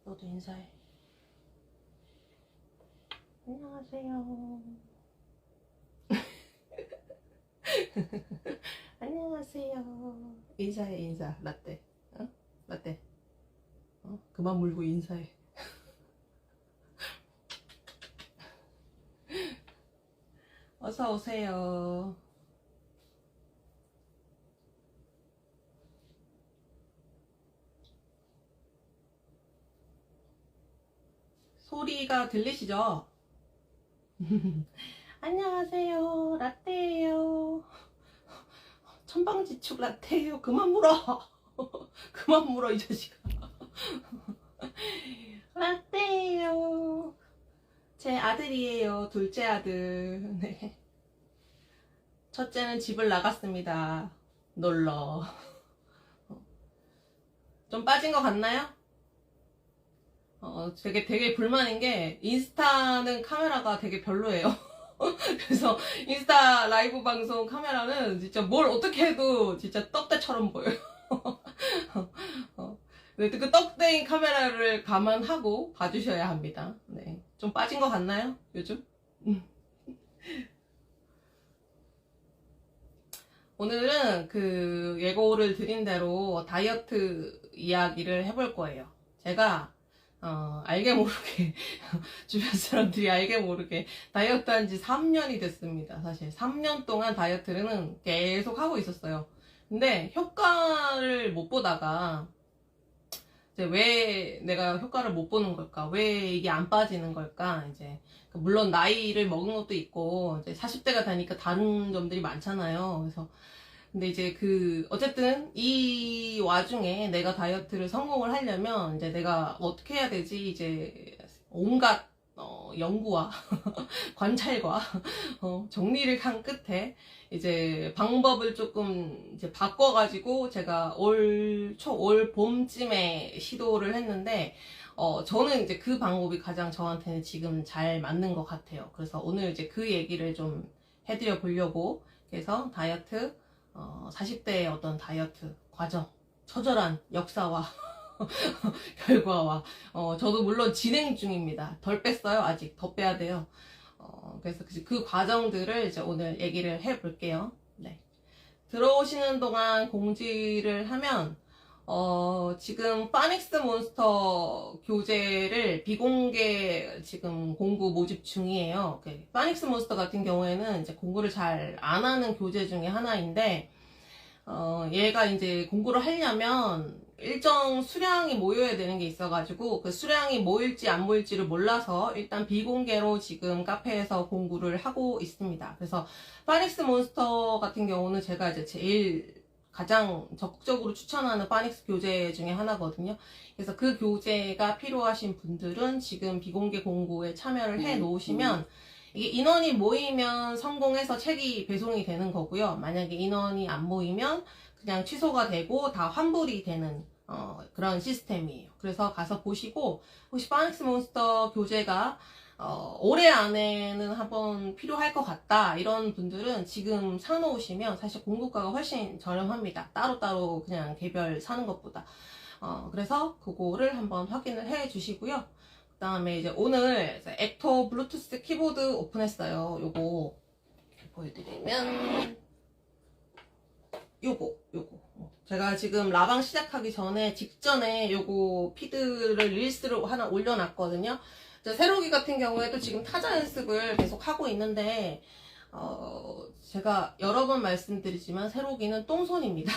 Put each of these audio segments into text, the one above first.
너도 인사해. 안녕하세요. 안녕하세요. 인사해, 인사. 라떼. 어? 라떼. 그만 물고 인사해. 어서 오세요. 소리가 들리시죠? 안녕하세요. 라떼예요. 천방지축 라떼예요. 그만 물어. 그만 물어, 이 자식아. 라떼예요. 제 아들이에요. 둘째 아들. 네. 첫째는 집을 나갔습니다. 놀러. 좀 빠진 것 같나요? 되게 불만인 게 인스타는 카메라가 되게 별로예요. 그래서 인스타 라이브 방송 카메라는 진짜 뭘 어떻게 해도 진짜 떡대처럼 보여요. 그 떡대인 카메라를 감안하고 봐주셔야 합니다. 네. 좀 빠진 것 같나요? 요즘? 오늘은 그 예고를 드린 대로 다이어트 이야기를 해볼 거예요. 제가 알게 모르게 주변 사람들이 알게 모르게 다이어트 한 지 3년이 됐습니다. 사실 3년 동안 다이어트는 계속 하고 있었어요. 근데 효과를 못 보다가 이제 왜 내가 효과를 못 보는 걸까? 왜 이게 안 빠지는 걸까? 이제 물론 나이를 먹은 것도 있고 이제 40대가 되니까 다른 점들이 많잖아요. 그래서 근데 이제 어쨌든 이 와중에 내가 다이어트를 성공을 하려면 이제 내가 어떻게 해야 되지? 이제 온갖 연구와 관찰과 정리를 한 끝에 이제 방법을 조금 이제 바꿔가지고 제가 올 봄쯤에 시도를 했는데 저는 이제 그 방법이 가장 저한테는 지금 잘 맞는 것 같아요. 그래서 오늘 이제 그 얘기를 좀 해드려 보려고 그래서 다이어트 40대의 어떤 다이어트 과정, 처절한 역사와 결과와 저도 물론 진행 중입니다. 덜 뺐어요. 아직 더 빼야 돼요. 그래서 그 과정들을 이제 오늘 얘기를 해볼게요. 네. 들어오시는 동안 공지를 하면 지금 파닉스 몬스터 교재를 비공개 지금 공구 모집 중이에요. 파닉스 몬스터 같은 경우에는 이제 공부를 잘 안 하는 교재 중에 하나인데, 얘가 이제 공부를 하려면 일정 수량이 모여야 되는 게 있어가지고 그 수량이 모일지 안 모일지를 몰라서 일단 비공개로 지금 카페에서 공부를 하고 있습니다. 그래서 파닉스 몬스터 같은 경우는 제가 이제 제일 가장 적극적으로 추천하는 파닉스 교재 중에 하나거든요. 그래서 그 교재가 필요하신 분들은 지금 비공개 공부에 참여를 해 놓으시면 이게 인원이 모이면 성공해서 책이 배송이 되는 거고요. 만약에 인원이 안 모이면 그냥 취소가 되고 다 환불이 되는 그런 시스템이에요. 그래서 가서 보시고 혹시 파닉스 몬스터 교재가 올해 안에는 한번 필요할 것 같다 이런 분들은 지금 사놓으시면 사실 공급가가 훨씬 저렴합니다. 따로따로 그냥 개별 사는 것보다. 그래서 그거를 한번 확인을 해 주시고요. 그 다음에 이제 오늘 액터 블루투스 키보드 오픈했어요. 요거 보여드리면 요거 제가 지금 라방 시작하기 직전에 요거 피드를 릴스로 하나 올려놨거든요. 세로기 같은 경우에도 지금 타자 연습을 계속 하고 있는데 제가 여러 번 말씀드리지만 세로기는 똥손입니다.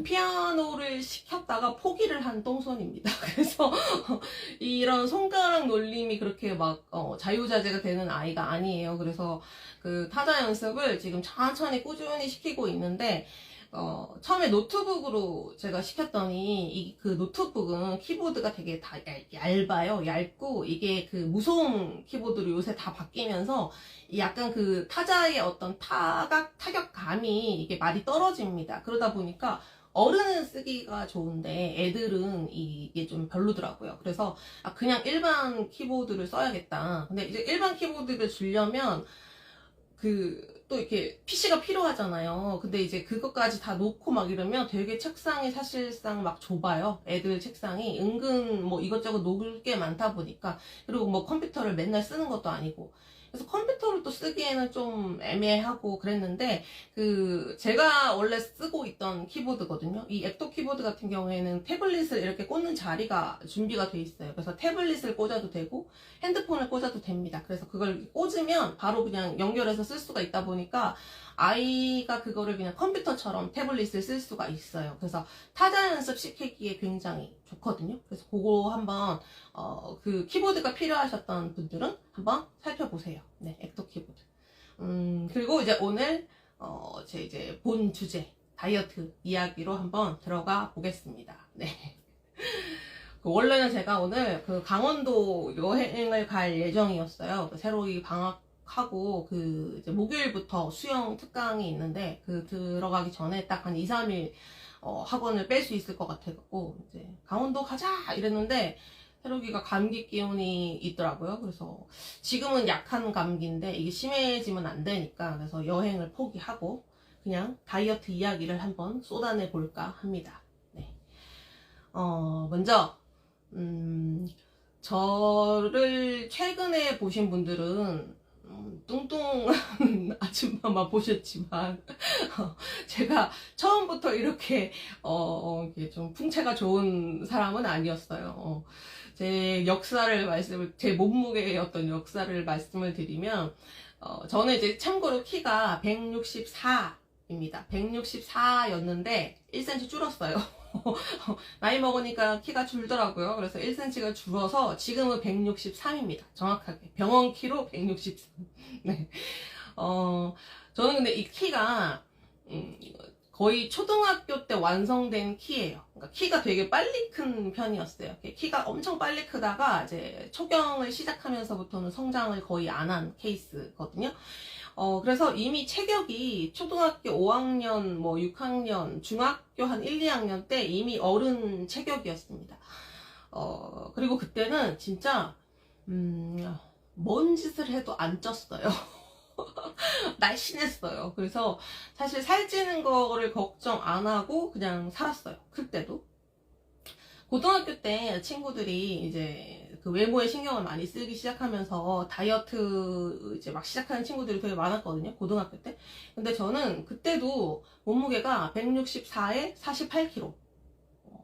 피아노를 시켰다가 포기를 한 똥손입니다. 그래서 이런 손가락 놀림이 그렇게 막 자유자재가 되는 아이가 아니에요. 그래서 그 타자 연습을 지금 천천히 꾸준히 시키고 있는데 처음에 노트북으로 제가 시켰더니 그 노트북은 키보드가 되게 다 얇아요. 얇고 이게 그 무소음 키보드로 요새 다 바뀌면서 약간 그 타자의 어떤 타격감이 이게 많이 떨어집니다. 그러다 보니까 어른은 쓰기가 좋은데 애들은 이게 좀 별로더라고요. 그래서 그냥 일반 키보드를 써야겠다. 근데 이제 일반 키보드를 주려면 또 이렇게 PC가 필요하잖아요. 근데 이제 그것까지 다 놓고 막 이러면 되게 책상이 사실상 막 좁아요. 애들 책상이 은근 뭐 이것저것 놓을 게 많다 보니까. 그리고 뭐 컴퓨터를 맨날 쓰는 것도 아니고. 그래서 컴퓨터를 또 쓰기에는 좀 애매하고 그랬는데, 제가 원래 쓰고 있던 키보드거든요. 이 액토 키보드 같은 경우에는 태블릿을 이렇게 꽂는 자리가 준비가 돼 있어요. 그래서 태블릿을 꽂아도 되고, 핸드폰을 꽂아도 됩니다. 그래서 그걸 꽂으면 바로 그냥 연결해서 쓸 수가 있다 보니까, 아이가 그거를 그냥 컴퓨터처럼 태블릿을 쓸 수가 있어요. 그래서 타자 연습 시키기에 굉장히 좋거든요. 그래서 그거 한번 그 키보드가 필요하셨던 분들은 한번 살펴보세요. 네, 액토 키보드. 그리고 이제 오늘 제 이제 본 주제 다이어트 이야기로 한번 들어가 보겠습니다. 네. 원래는 제가 오늘 그 강원도 여행을 갈 예정이었어요. 새로이 방학하고 이제 목요일부터 수영 특강이 있는데 들어가기 전에 딱 한 2, 3일 학원을 뺄 수 있을 것 같아갖고 이제 강원도 가자 이랬는데 새로기가 감기 기운이 있더라고요. 그래서 지금은 약한 감기인데 이게 심해지면 안 되니까 그래서 여행을 포기하고 그냥 다이어트 이야기를 한번 쏟아내 볼까 합니다. 네. 먼저 저를 최근에 보신 분들은 뚱뚱한 아줌마만 보셨지만 제가 처음부터 이렇게 이렇게 좀 풍채가 좋은 사람은 아니었어요. 제 몸무게의 어떤 역사를 말씀을 드리면 저는 이제 참고로 키가 164입니다. 164였는데 1cm 줄었어요. 나이 먹으니까 키가 줄더라고요. 그래서 1cm가 줄어서 지금은 163입니다. 정확하게. 병원 키로 163. 네. 저는 근데 이 키가, 거의 초등학교 때 완성된 키예요. 그러니까 키가 되게 빨리 큰 편이었어요. 키가 엄청 빨리 크다가 이제 초경을 시작하면서부터는 성장을 거의 안 한 케이스거든요. 그래서 이미 체격이 초등학교 5학년, 뭐 6학년, 중학교 한 1, 2학년 때 이미 어른 체격이었습니다. 그리고 그때는 진짜, 뭔 짓을 해도 안 쪘어요. 날씬했어요. 그래서 사실 살찌는 거를 걱정 안 하고 그냥 살았어요. 그때도. 고등학교 때 친구들이 이제 그 외모에 신경을 많이 쓰기 시작하면서 다이어트 이제 막 시작하는 친구들이 되게 많았거든요. 고등학교 때. 근데 저는 그때도 몸무게가 164에 48kg.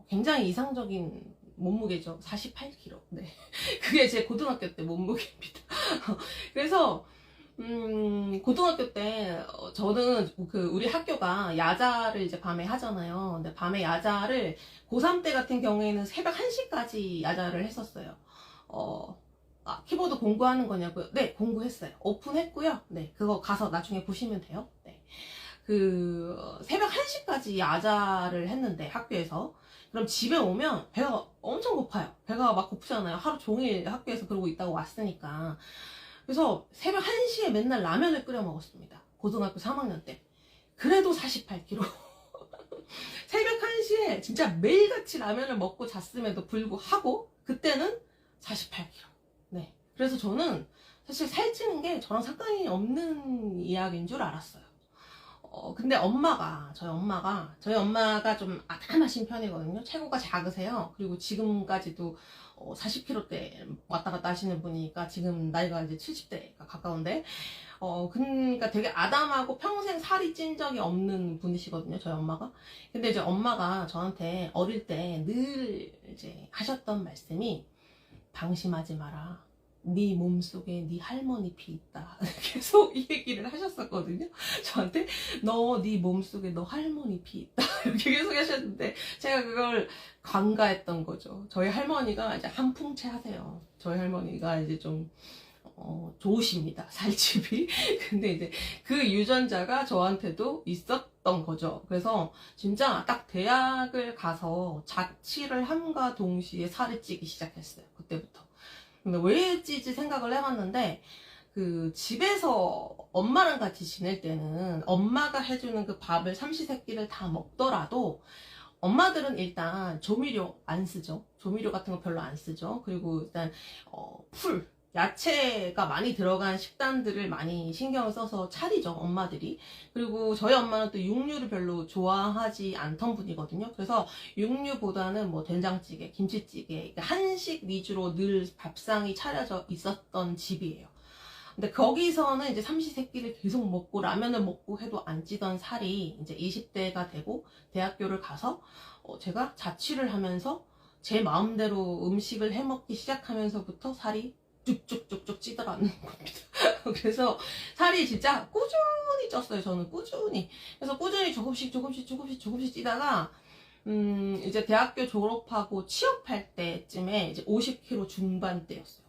굉장히 이상적인 몸무게죠. 48kg. 네. 그게 제 고등학교 때 몸무게입니다. 그래서 고등학교 때, 저는 우리 학교가 야자를 이제 밤에 하잖아요. 근데 밤에 야자를, 고3 때 같은 경우에는 새벽 1시까지 야자를 했었어요. 키보드 공부하는 거냐고요? 네, 공부했어요. 오픈했고요. 네, 그거 가서 나중에 보시면 돼요. 네. 새벽 1시까지 야자를 했는데, 학교에서. 그럼 집에 오면 배가 엄청 고파요. 배가 막 고프잖아요. 하루 종일 학교에서 그러고 있다고 왔으니까. 그래서 새벽 1시에 맨날 라면을 끓여 먹었습니다. 고등학교 3학년 때. 그래도 48kg. 새벽 1시에 진짜 매일같이 라면을 먹고 잤음에도 불구하고 그때는 48kg. 네. 그래서 저는 사실 살찌는 게 저랑 상관이 없는 이야기인 줄 알았어요. 근데 저희 엄마가 좀 아담하신 편이거든요. 체구가 작으세요. 그리고 지금까지도 40kg대 왔다 갔다 하시는 분이니까 지금 나이가 이제 70대가 가까운데, 그러니까 되게 아담하고 평생 살이 찐 적이 없는 분이시거든요. 저희 엄마가. 근데 이제 엄마가 저한테 어릴 때 늘 이제 하셨던 말씀이 방심하지 마라. 네 몸속에 네 할머니 피 있다. 계속 이 얘기를 하셨었거든요. 저한테 네 몸속에 너 할머니 피 있다. 이렇게 계속 하셨는데 제가 그걸 관가했던 거죠. 저희 할머니가 이제 한풍채 하세요. 저희 할머니가 이제 좀 좋으십니다. 살집이. 근데 이제 그 유전자가 저한테도 있었던 거죠. 그래서 진짜 딱 대학을 가서 자취를 함과 동시에 살이 찌기 시작했어요. 그때부터. 근데 왜 찌지 생각을 해봤는데, 집에서 엄마랑 같이 지낼 때는 엄마가 해주는 그 밥을 삼시세끼를 다 먹더라도 엄마들은 일단 조미료 안 쓰죠. 조미료 같은 거 별로 안 쓰죠. 그리고 일단 야채가 많이 들어간 식단들을 많이 신경을 써서 차리죠, 엄마들이. 그리고 저희 엄마는 또 육류를 별로 좋아하지 않던 분이거든요. 그래서 육류보다는 뭐 된장찌개, 김치찌개, 한식 위주로 늘 밥상이 차려져 있었던 집이에요. 근데 거기서는 이제 삼시세끼를 계속 먹고 라면을 먹고 해도 안 찌던 살이 이제 20대가 되고 대학교를 가서 제가 자취를 하면서 제 마음대로 음식을 해먹기 시작하면서부터 살이 쭉쭉쭉쭉 찌더라는 겁니다. 그래서 살이 진짜 꾸준히 쪘어요. 저는 꾸준히. 그래서 꾸준히 조금씩 찌다가 이제 대학교 졸업하고 취업할 때쯤에 이제 50kg 중반대였어요.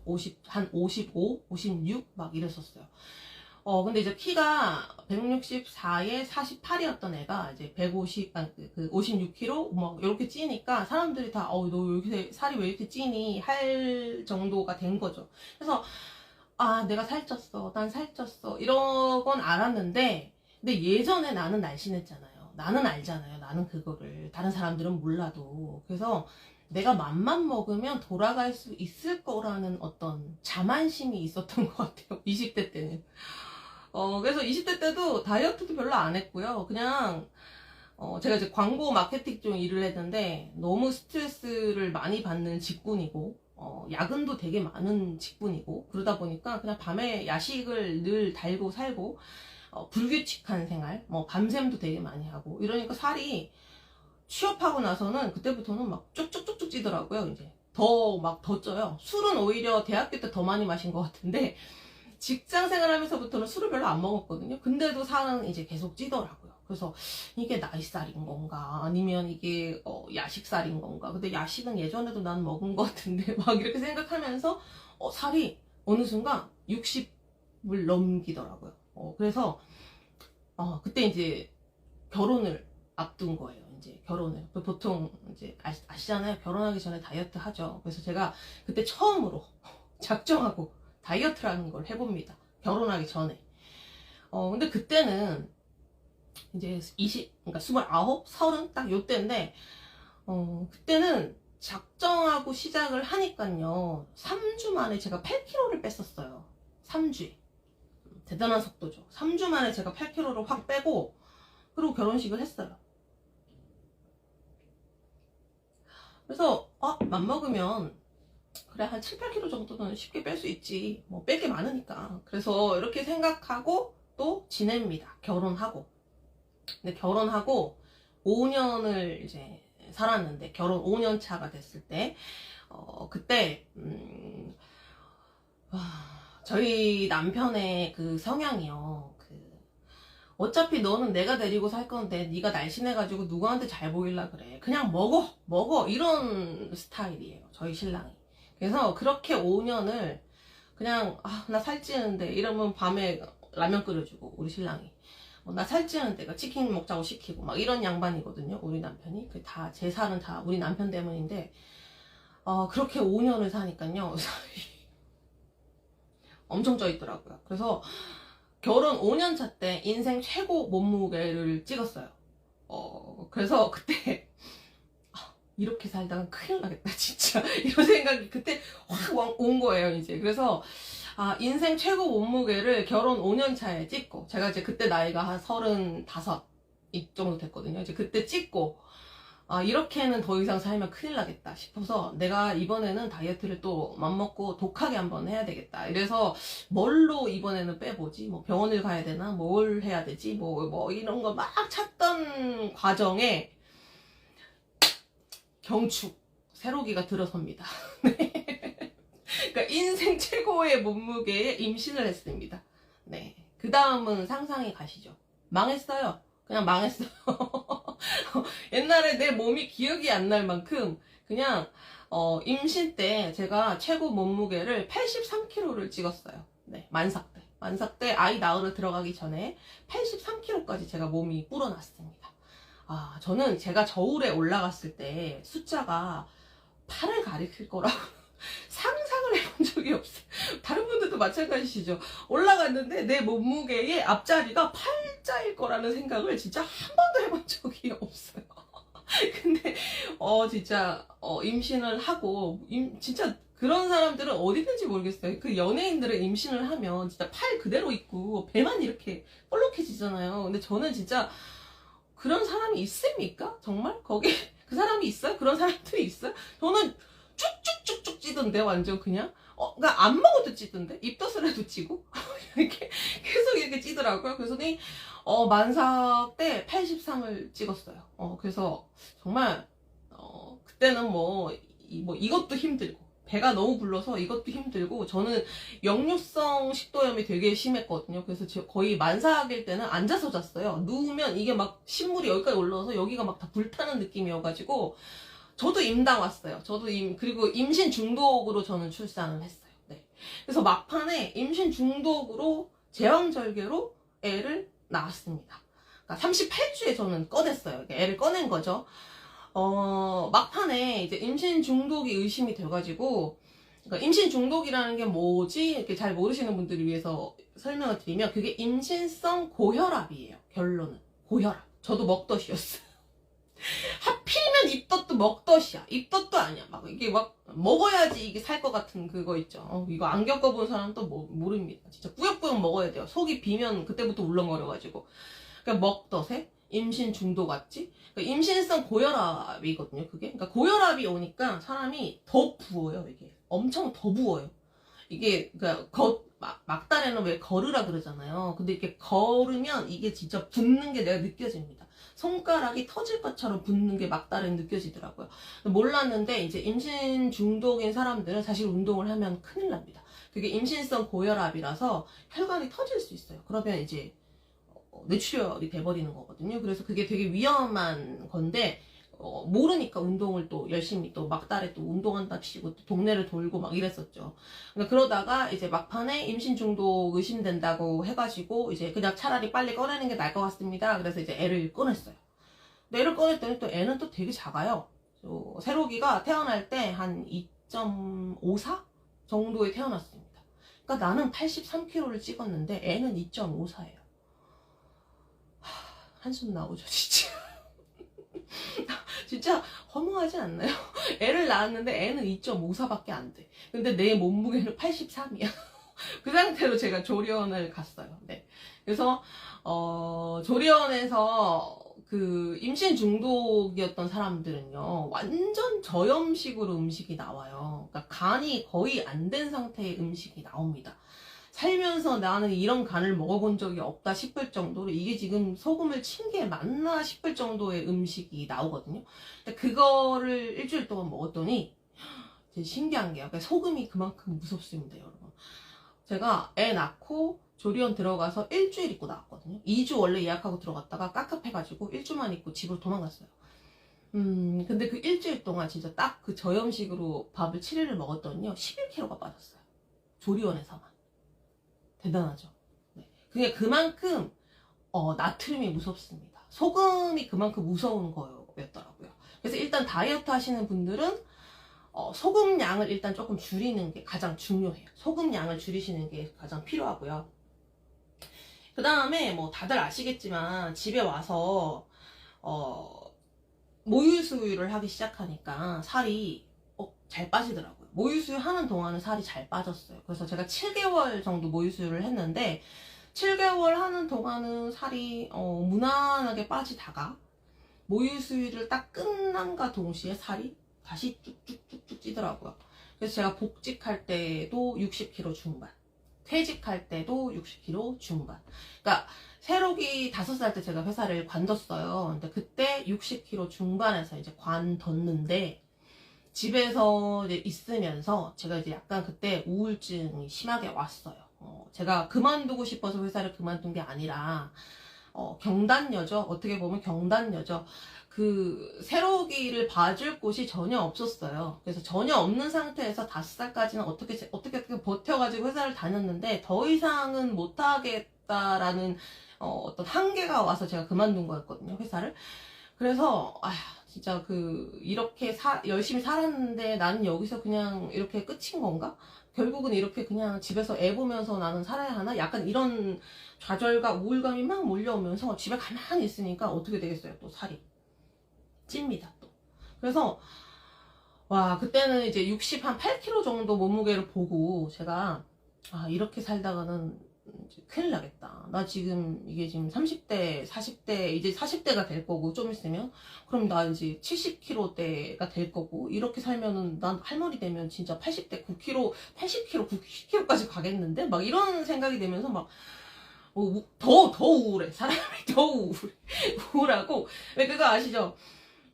한 55, 56 막 이랬었어요. 근데 이제 키가 164에 48이었던 애가 이제 56kg 막 이렇게 찌니까 사람들이 다 너 이렇게 살이 왜 이렇게 찌니 할 정도가 된 거죠. 그래서 내가 살쪘어, 난 살쪘어 이러건 알았는데, 근데 예전에 나는 날씬했잖아요. 나는 알잖아요. 나는 그거를 다른 사람들은 몰라도. 그래서 내가 맘만 먹으면 돌아갈 수 있을 거라는 어떤 자만심이 있었던 것 같아요. 20대 때는. 그래서 20대 때도 다이어트도 별로 안 했고요. 그냥, 제가 이제 광고 마케팅 쪽 일을 했는데, 너무 스트레스를 많이 받는 직군이고, 야근도 되게 많은 직군이고, 그러다 보니까 그냥 밤에 야식을 늘 달고 살고, 불규칙한 생활, 뭐, 밤샘도 되게 많이 하고, 이러니까 살이 취업하고 나서는 그때부터는 막 쭉쭉쭉쭉 찌더라고요, 이제. 더 쪄요. 술은 오히려 대학교 때 더 많이 마신 것 같은데, 직장 생활하면서부터는 술을 별로 안 먹었거든요. 근데도 살은 이제 계속 찌더라고요. 그래서 이게 나이살인 건가 아니면 이게 야식살인 건가. 근데 야식은 예전에도 난 먹은 것 같은데 막 이렇게 생각하면서 살이 어느 순간 60을 넘기더라고요. 그래서 그때 이제 결혼을 앞둔 거예요. 이제 결혼을 보통 이제 아시잖아요. 결혼하기 전에 다이어트 하죠. 그래서 제가 그때 처음으로 작정하고 다이어트라는 걸 해봅니다. 결혼하기 전에. 근데 그때는 이제 그러니까 29, 30 딱 요때인데, 그때는 작정하고 시작을 하니까요. 3주 만에 제가 8kg를 뺐었어요. 3주에. 대단한 속도죠. 3주 만에 제가 8kg를 확 빼고, 그리고 결혼식을 했어요. 그래서, 맘먹으면, 그래, 한 7, 8kg 정도는 쉽게 뺄 수 있지. 뭐, 뺄 게 많으니까. 그래서 이렇게 생각하고 또 지냅니다. 결혼하고. 근데 결혼하고 5년을 이제 살았는데, 결혼 5년 차가 됐을 때, 그때, 저희 남편의 그 성향이요. 어차피 너는 내가 데리고 살 건데 네가 날씬해가지고 누구한테 잘 보일라 그래. 그냥 먹어 이런 스타일이에요. 저희 신랑이. 그래서 그렇게 5년을 그냥 나 살찌는데 이러면 밤에 라면 끓여주고, 우리 신랑이 나 살찌는데 치킨 먹자고 시키고 막 이런 양반이거든요. 우리 남편이. 제 살은 다 우리 남편 때문인데, 그렇게 5년을 사니까요. 엄청 쪄 있더라고요. 그래서 결혼 5년 차 때 인생 최고 몸무게를 찍었어요. 그래서 그때 이렇게 살다가 큰일 나겠다 진짜 이런 생각이 그때 확 온 거예요. 이제 그래서 인생 최고 몸무게를 결혼 5년 차에 찍고, 제가 이제 그때 나이가 한 35 이 정도 됐거든요. 이제 그때 찍고, 이렇게는 더 이상 살면 큰일 나겠다 싶어서 내가 이번에는 다이어트를 또 맘먹고 독하게 한번 해야 되겠다. 이래서 뭘로 이번에는 빼보지? 뭐 병원을 가야 되나? 뭘 해야 되지? 뭐 이런 거 막 찾던 과정에 경축, 새로기가 들어섭니다. 네. 그러니까 인생 최고의 몸무게에 임신을 했습니다. 네. 그 다음은 상상이 가시죠. 망했어요. 그냥 망했어요. 옛날에 내 몸이 기억이 안 날 만큼 그냥 임신 때 제가 최고 몸무게를 83kg를 찍었어요. 네, 만삭 때 아이 낳으러 들어가기 전에 83kg까지 제가 몸이 불어났습니다. 저는 제가 저울에 올라갔을 때 숫자가 8을 가리킬 거라고 상상을 해본 적이 없어요. 다른 분들도 마찬가지시죠. 올라갔는데 내 몸무게의 앞자리가 8자일 거라는 생각을 진짜 한 번도 해본 적이 없어요. 근데 진짜 임신을 하고 진짜 그런 사람들은 어디든지 모르겠어요. 그 연예인들은 임신을 하면 진짜 팔 그대로 있고 배만 이렇게 볼록해지잖아요. 근데 저는 진짜 그런 사람이 있습니까? 정말? 거기 그 사람이 있어요? 그런 사람들이 있어요? 저는 쭉쭉쭉쭉 찌던데 완전 그냥 그러니까 안 먹어도 찌던데 입덧을 찌고 이렇게 계속 이렇게 찌더라고요. 그래서 만삭 때 83을 찍었어요. 그래서 정말 그때는 뭐 이것도 힘들고 배가 너무 불러서 이것도 힘들고 저는 역류성 식도염이 되게 심했거든요. 그래서 거의 만삭일 때는 앉아서 잤어요. 누우면 이게 막 신물이 여기까지 올라와서 여기가 막 다 불타는 느낌이어가지고 저도 임당 왔어요. 그리고 임신 중독으로 저는 출산을 했어요. 네. 그래서 막판에 임신 중독으로 제왕절개로 애를 낳았습니다. 그러니까 38주에 저는 꺼냈어요. 애를 꺼낸 거죠. 막판에 이제 임신 중독이 의심이 돼가지고, 그러니까 임신 중독이라는 게 뭐지? 이렇게 잘 모르시는 분들을 위해서 설명을 드리면, 그게 임신성 고혈압이에요. 결론은. 고혈압. 저도 먹덧이었어요. 하필이면 입덧도 먹덧이야. 입덧도 아니야. 막 이게 막 먹어야지 이게 살 것 같은 그거 있죠. 이거 안 겪어본 사람은 또 모릅니다. 진짜 꾸역꾸역 먹어야 돼요. 속이 비면 그때부터 울렁거려가지고. 그러니까 먹덧에 임신 중독 왔지? 그러니까 임신성 고혈압이거든요, 그게. 그러니까 고혈압이 오니까 사람이 더 부어요, 이게. 엄청 더 부어요. 이게, 그러니까 막달에는 왜 걸으라 그러잖아요. 근데 이렇게 걸으면 이게 진짜 붓는 게 내가 느껴집니다. 손가락이 터질 것처럼 붓는 게 막달에 느껴지더라고요. 몰랐는데 이제 임신 중독인 사람들은 사실 운동을 하면 큰일 납니다. 그게 임신성 고혈압이라서 혈관이 터질 수 있어요. 그러면 이제 뇌출혈이 돼버리는 거거든요. 그래서 그게 되게 위험한 건데 모르니까 운동을 또 열심히 또 막달에 또 운동한답시고 또 동네를 돌고 막 이랬었죠. 그러다가 이제 막판에 임신 중독 의심된다고 해가지고 이제 그냥 차라리 빨리 꺼내는 게 나을 것 같습니다. 그래서 이제 애를 꺼냈어요. 근데 애를 꺼냈더니 또 애는 또 되게 작아요. 세로기가 태어날 때 한 2.54 정도에 태어났습니다. 그러니까 나는 83kg를 찍었는데 애는 2.54예요. 한숨 나오죠, 진짜. 진짜 허무하지 않나요? 애를 낳았는데 애는 2.54밖에 안 돼. 근데 내 몸무게는 83이야. 그 상태로 제가 조리원을 갔어요. 네. 그래서, 조리원에서 그 임신 중독이었던 사람들은요, 완전 저염식으로 음식이 나와요. 그러니까 간이 거의 안 된 상태의 음식이 나옵니다. 살면서 나는 이런 간을 먹어본 적이 없다 싶을 정도로 이게 지금 소금을 친 게 맞나 싶을 정도의 음식이 나오거든요. 근데 그거를 일주일 동안 먹었더니 신기한 게요. 소금이 그만큼 무섭습니다, 여러분. 제가 애 낳고 조리원 들어가서 일주일 있고 나왔거든요. 2주 원래 예약하고 들어갔다가 깝깝해가지고 1주만 있고 집으로 도망갔어요. 근데 그 일주일 동안 진짜 딱 그 저염식으로 밥을 7일을 먹었더니요, 11kg가 빠졌어요. 조리원에서만. 대단하죠. 네. 그게 그만큼 나트륨이 무섭습니다. 소금이 그만큼 무서운 거였더라고요. 그래서 일단 다이어트 하시는 분들은 소금 양을 일단 조금 줄이는 게 가장 중요해요. 소금 양을 줄이시는 게 가장 필요하고요. 그 다음에 뭐 다들 아시겠지만 집에 와서 모유수유를 하기 시작하니까 살이 잘 빠지더라고요. 모유수유 하는 동안은 살이 잘 빠졌어요. 그래서 제가 7개월 정도 모유수유를 했는데 7개월 하는 동안은 살이 무난하게 빠지다가 모유수유를 딱 끝난과 동시에 살이 다시 쭉쭉쭉쭉 찌더라고요. 그래서 제가 복직할 때도 60kg 중반, 퇴직할 때도 60kg 중반. 그러니까 세록이 5살 때 제가 회사를 관뒀어요. 근데 그때 60kg 중반에서 이제 관뒀는데 집에서 이제 있으면서 제가 이제 약간 그때 우울증이 심하게 왔어요. 제가 그만두고 싶어서 회사를 그만둔 게 아니라 경단녀죠. 어떻게 보면 경단녀죠. 그 세로기를 봐줄 곳이 전혀 없었어요. 그래서 전혀 없는 상태에서 5살까지는 어떻게 버텨가지고 회사를 다녔는데 더 이상은 못하겠다라는 어떤 한계가 와서 제가 그만둔 거였거든요, 회사를. 그래서 진짜 이렇게 열심히 살았는데 나는 여기서 그냥 이렇게 끝인 건가? 결국은 이렇게 그냥 집에서 애 보면서 나는 살아야 하나? 약간 이런 좌절과 우울감이 막 몰려오면서 집에 가만히 있으니까 어떻게 되겠어요? 또 살이 찝니다, 또. 그래서 와, 그때는 이제 60 한 8kg 정도 몸무게를 보고 제가 아, 이렇게 살다가는 이제 큰일 나겠다. 나 지금 이게 지금 30대, 40대, 이제 40대가 될 거고 좀 있으면 그럼 나 이제 70kg대가 될 거고 이렇게 살면은 난 할머니 되면 진짜 80대 9kg, 80kg, 90kg까지 가겠는데? 막 이런 생각이 되면서 막 더 우울해. 사람이 더 우울하고. 왜 그거 아시죠?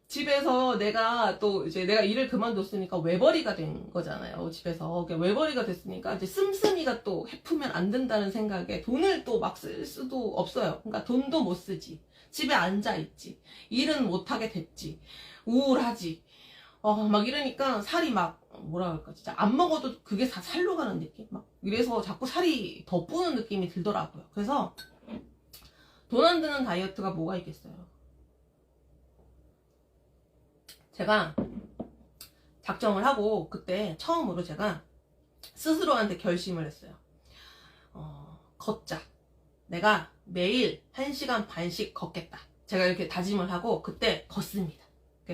집에서 내가 또 이제 내가 일을 그만뒀으니까 외벌이가 된 거잖아요. 집에서. 외벌이가 됐으니까 이제 씀씀이가 또 해프면 안 된다는 생각에 돈을 또 막 쓸 수도 없어요. 그러니까 돈도 못 쓰지. 집에 앉아있지. 일은 못하게 됐지. 우울하지. 막 이러니까 살이 막, 뭐라 그럴까, 진짜 안 먹어도 그게 다 살로 가는 느낌? 막, 이래서 자꾸 살이 더 뿌는 느낌이 들더라고요. 그래서, 돈 안 드는 다이어트가 뭐가 있겠어요? 제가 작정을 하고, 그때 처음으로 제가 스스로한테 결심을 했어요. 걷자. 내가 매일 1시간 반씩 걷겠다. 제가 이렇게 다짐을 하고, 그때 걷습니다.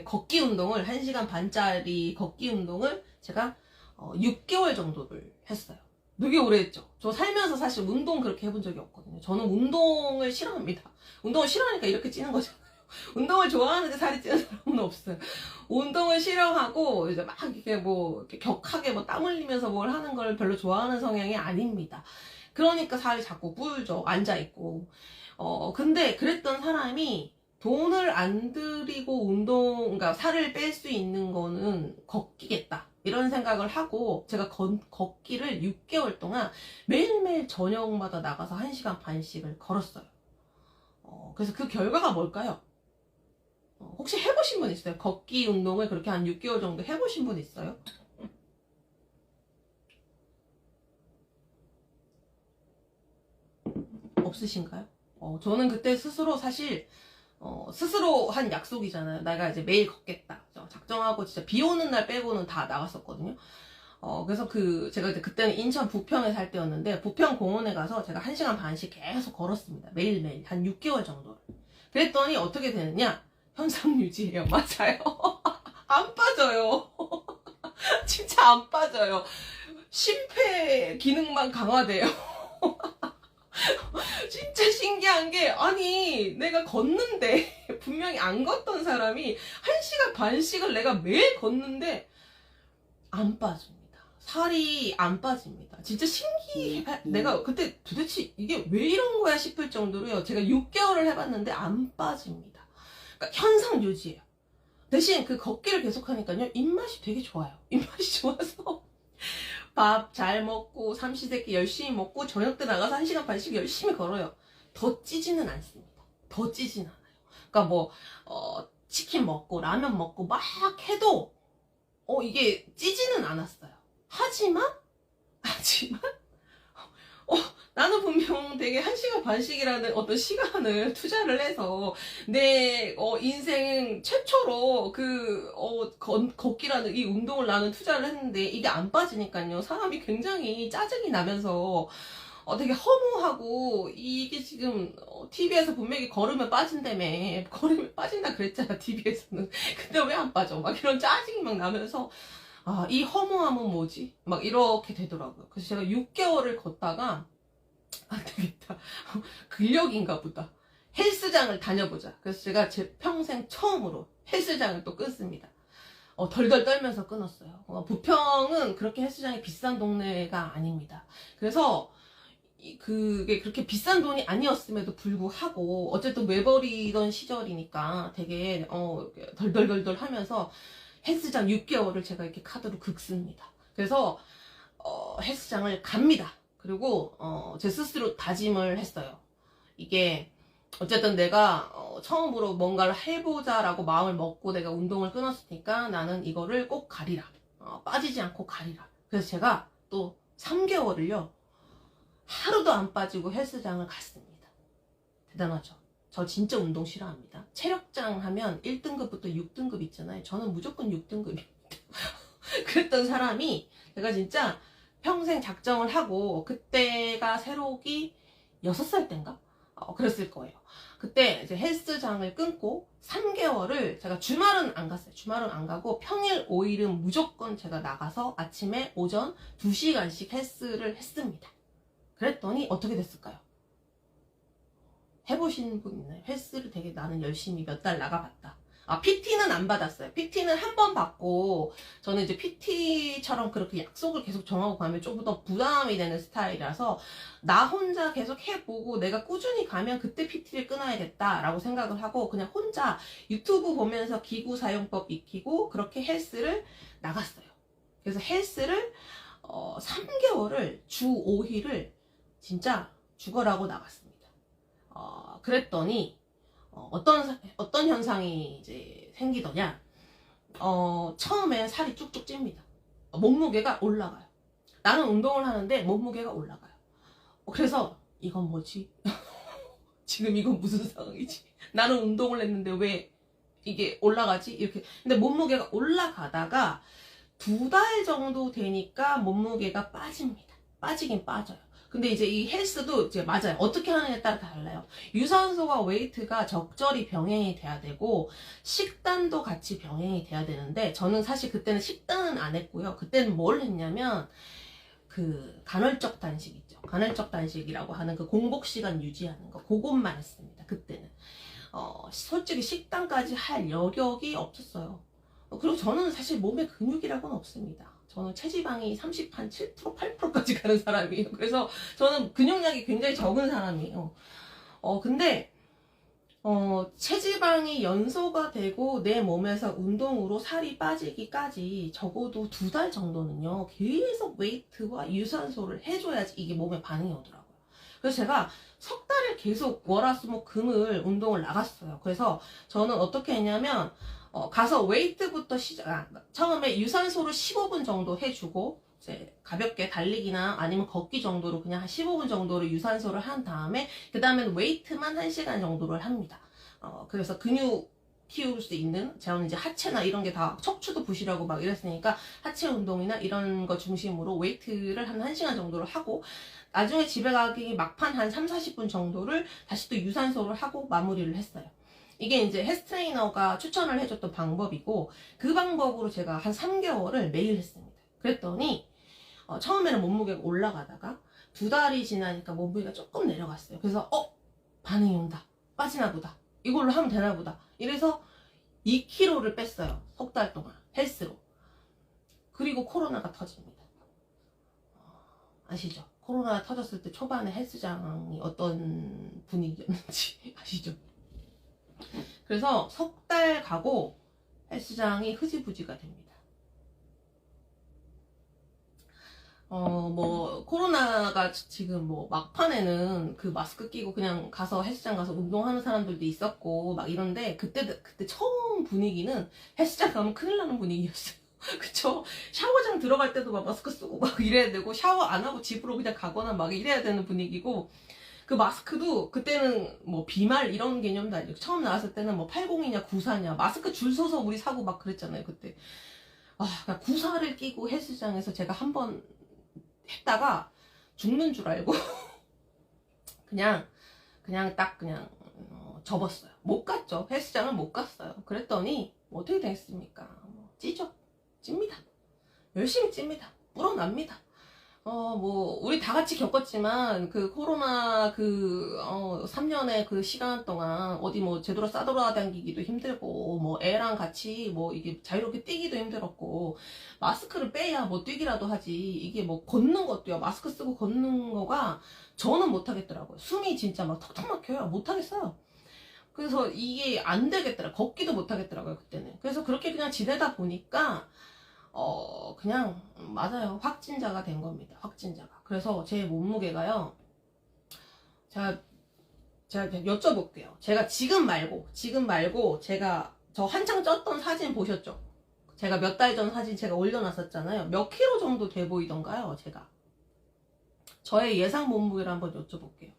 걷기 운동을 1시간 반짜리 걷기 운동을 제가 6개월 정도를 했어요. 되게 오래 했죠. 저 살면서 사실 운동 그렇게 해본 적이 없거든요. 저는 운동을 싫어합니다. 운동을 싫어하니까 이렇게 찌는 거잖아요. 운동을 좋아하는데 살이 찌는 사람은 없어요. 운동을 싫어하고 이제 막 이렇게 뭐 이렇게 격하게 뭐 땀 흘리면서 뭘 하는 걸 별로 좋아하는 성향이 아닙니다. 그러니까 살이 자꾸 불죠. 앉아 있고. 근데 그랬던 사람이 돈을 안 들이고 그러니까 살을 뺄 수 있는 거는 걷기겠다. 이런 생각을 하고 제가 걷기를 6개월 동안 매일매일 저녁마다 나가서 1시간 반씩을 걸었어요. 그래서 그 결과가 뭘까요? 혹시 해보신 분 있어요? 걷기 운동을 그렇게 한 6개월 정도 해보신 분 있어요? 없으신가요? 저는 그때 스스로 사실 스스로 한 약속이잖아요. 내가 이제 매일 걷겠다. 작정하고 진짜 비 오는 날 빼고는 다 나갔었거든요. 그래서 제가 이제 그때는 인천 부평에 살 때였는데, 부평 공원에 가서 제가 1시간 반씩 계속 걸었습니다. 매일매일. 한 6개월 정도를. 그랬더니 어떻게 되느냐? 현상 유지예요. 맞아요. 안 빠져요. 진짜 안 빠져요. 심폐 기능만 강화돼요. 진짜 신기한 게, 아니 내가 걷는데 분명히 안 걷던 사람이 1시간 반씩을 내가 매일 걷는데 안 빠집니다. 살이 안 빠집니다. 진짜 신기해. 내가 그때 도대체 이게 왜 이런 거야 싶을 정도로요. 제가 6개월을 해봤는데 안 빠집니다. 그러니까 현상 유지예요. 대신 그 걷기를 계속하니까요, 입맛이 되게 좋아요. 입맛이 좋아서 밥 잘 먹고 삼시세끼 열심히 먹고 저녁 때 나가서 1시간 반씩 열심히 걸어요. 더 찌지는 않습니다. 더 찌진 않아요. 그러니까 뭐 치킨 먹고 라면 먹고 막 해도 이게 찌지는 않았어요. 하지만 나는 분명 되게 1시간 반씩이라는 어떤 시간을 투자를 해서 내 인생 최초로 걷기라는 이 운동을 나는 투자를 했는데 이게 안 빠지니까요. 사람이 굉장히 짜증이 나면서 되게 허무하고, 이게 지금 TV에서 분명히 걸으면 빠진다며. 걸으면 빠진다 그랬잖아, TV에서는. 근데 왜 안 빠져? 막 이런 짜증이 막 나면서 이 허무함은 뭐지? 막 이렇게 되더라고요. 그래서 제가 6개월을 걷다가 안 되겠다. 근력인가 보다. 헬스장을 다녀보자. 그래서 제가 제 평생 처음으로 헬스장을 또 끊습니다. 덜덜 떨면서 끊었어요. 부평은 그렇게 헬스장이 비싼 동네가 아닙니다. 그래서 그게 그렇게 비싼 돈이 아니었음에도 불구하고 어쨌든 외벌이던 시절이니까 되게 덜덜덜덜 하면서 헬스장 6개월을 제가 이렇게 카드로 긁습니다. 그래서 헬스장을 갑니다. 그리고 제 스스로 다짐을 했어요. 이게 어쨌든 내가 처음으로 뭔가를 해보자라고 마음을 먹고 내가 운동을 끊었으니까 나는 이거를 꼭 가리라. 빠지지 않고 가리라. 그래서 제가 또 3개월을요 하루도 안 빠지고 헬스장을 갔습니다. 대단하죠? 저 진짜 운동 싫어합니다. 체력장 하면 1등급부터 6등급 있잖아요. 저는 무조건 6등급입니다. 그랬던 사람이 제가 진짜 평생 작정을 하고, 그때가 새록이 6살 땐가? 그랬을 거예요. 그때 이제 헬스장을 끊고 3개월을 제가 주말은 안 갔어요. 주말은 안 가고 평일 5일은 무조건 제가 나가서 아침에 오전 2시간씩 헬스를 했습니다. 그랬더니 어떻게 됐을까요? 해보신 분 있나요? 헬스를 되게 나는 열심히 몇 달 나가봤다. PT는 안 받았어요. PT는 한 번 받고, 저는 이제 PT처럼 그렇게 약속을 계속 정하고 가면 좀 더 부담이 되는 스타일이라서, 나 혼자 계속 해보고, 내가 꾸준히 가면 그때 PT를 끊어야겠다라고 생각을 하고, 그냥 혼자 유튜브 보면서 기구 사용법 익히고, 그렇게 헬스를 나갔어요. 그래서 헬스를, 3개월을 주 5일을 진짜 죽어라고 나갔습니다. 그랬더니, 어떤 현상이 이제 생기더냐. 처음엔 살이 쭉쭉 찝니다. 몸무게가 올라가요. 나는 운동을 하는데 몸무게가 올라가요. 그래서, 이건 뭐지? 지금 이건 무슨 상황이지? 나는 운동을 했는데 왜 이게 올라가지? 이렇게. 근데 몸무게가 올라가다가 2달 정도 되니까 몸무게가 빠집니다. 빠지긴 빠져요. 근데 이제 이 헬스도 이제 맞아요. 어떻게 하느냐에 따라 달라요. 유산소와 웨이트가 적절히 병행이 돼야 되고, 식단도 같이 병행이 돼야 되는데, 저는 사실 그때는 식단은 안 했고요. 그때는 뭘 했냐면, 그 간헐적 단식 있죠. 간헐적 단식이라고 하는 그 공복 시간 유지하는 거, 그것만 했습니다. 그때는. 솔직히 식단까지 할 여력이 없었어요. 그리고 저는 사실 몸에 근육이라고는 없습니다. 저는 체지방이 30, 한 7%, 8%까지 가는 사람이에요. 그래서 저는 근육량이 굉장히 적은 사람이에요. 근데, 체지방이 연소가 되고 내 몸에서 운동으로 살이 빠지기까지 적어도 2달 정도는요, 계속 웨이트와 유산소를 해줘야지 이게 몸에 반응이 오더라고요. 그래서 제가 석 달을 계속 월화수목금을 운동을 나갔어요. 그래서 저는 어떻게 했냐면, 가서 웨이트부터 처음에 유산소를 15분 정도 해주고, 이제 가볍게 달리기나 아니면 걷기 정도로 그냥 한 15분 정도로 유산소를 한 다음에, 그 다음에는 웨이트만 1시간 정도를 합니다. 그래서 근육 키울 수 있는, 저는 이제 하체나 이런 게 다 척추도 부시라고 막 이랬으니까 하체 운동이나 이런 거 중심으로 웨이트를 한 1시간 정도를 하고, 나중에 집에 가기 막판 한 3, 40분 정도를 다시 또 유산소를 하고 마무리를 했어요. 이게 이제 헬스 트레이너가 추천을 해줬던 방법이고, 그 방법으로 제가 한 3개월을 매일 했습니다. 그랬더니 처음에는 몸무게가 올라가다가 2달이 지나니까 몸무게가 조금 내려갔어요. 그래서 반응이 온다, 빠지나 보다, 이걸로 하면 되나 보다, 이래서 2kg를 뺐어요. 석 달 동안 헬스로. 그리고 코로나가 터집니다. 아시죠? 코로나 터졌을 때 초반에 헬스장이 어떤 분위기였는지 아시죠? 그래서 석 달 가고 헬스장이 흐지부지가 됩니다. 코로나가 지금 막판에는 그 마스크 끼고 그냥 가서 헬스장 가서 운동하는 사람들도 있었고 막 이런데, 그때 처음 분위기는 헬스장 가면 큰일 나는 분위기였어요. 그쵸? 샤워장 들어갈 때도 막 마스크 쓰고 막 이래야 되고, 샤워 안 하고 집으로 그냥 가거나 막 이래야 되는 분위기고, 그 마스크도 그때는 비말 이런 개념도 아니고, 처음 나왔을 때는 80이냐 94냐 마스크 줄 서서 우리 사고 막 그랬잖아요 그때. 그냥 94를 끼고 헬스장에서 제가 한번 했다가 죽는 줄 알고 그냥 접었어요. 못 갔죠. 헬스장을 못 갔어요. 그랬더니 어떻게 되겠습니까? 찝니다. 열심히 찝니다. 불어납니다. 우리 다 같이 겪었지만, 그 코로나 3년의 그 시간 동안 어디 제대로 싸돌아다니기도 힘들고, 애랑 같이 이게 자유롭게 뛰기도 힘들었고, 마스크를 빼야 뛰기라도 하지, 이게 걷는 것도요, 마스크 쓰고 걷는 거가 저는 못하겠더라고요. 숨이 진짜 턱턱 막혀요. 못하겠어요. 그래서 이게 안 되겠더라고요. 걷기도 못하겠더라고요, 그때는. 그래서 그렇게 그냥 지내다 보니까, 그냥, 맞아요. 확진자가 된 겁니다. 확진자가. 그래서 제 몸무게가요, 제가 여쭤볼게요. 제가 지금 말고, 저 한창 쪘던 사진 보셨죠? 제가 몇 달 전 사진 제가 올려놨었잖아요. 몇 킬로 정도 돼 보이던가요, 제가? 저의 예상 몸무게를 한번 여쭤볼게요.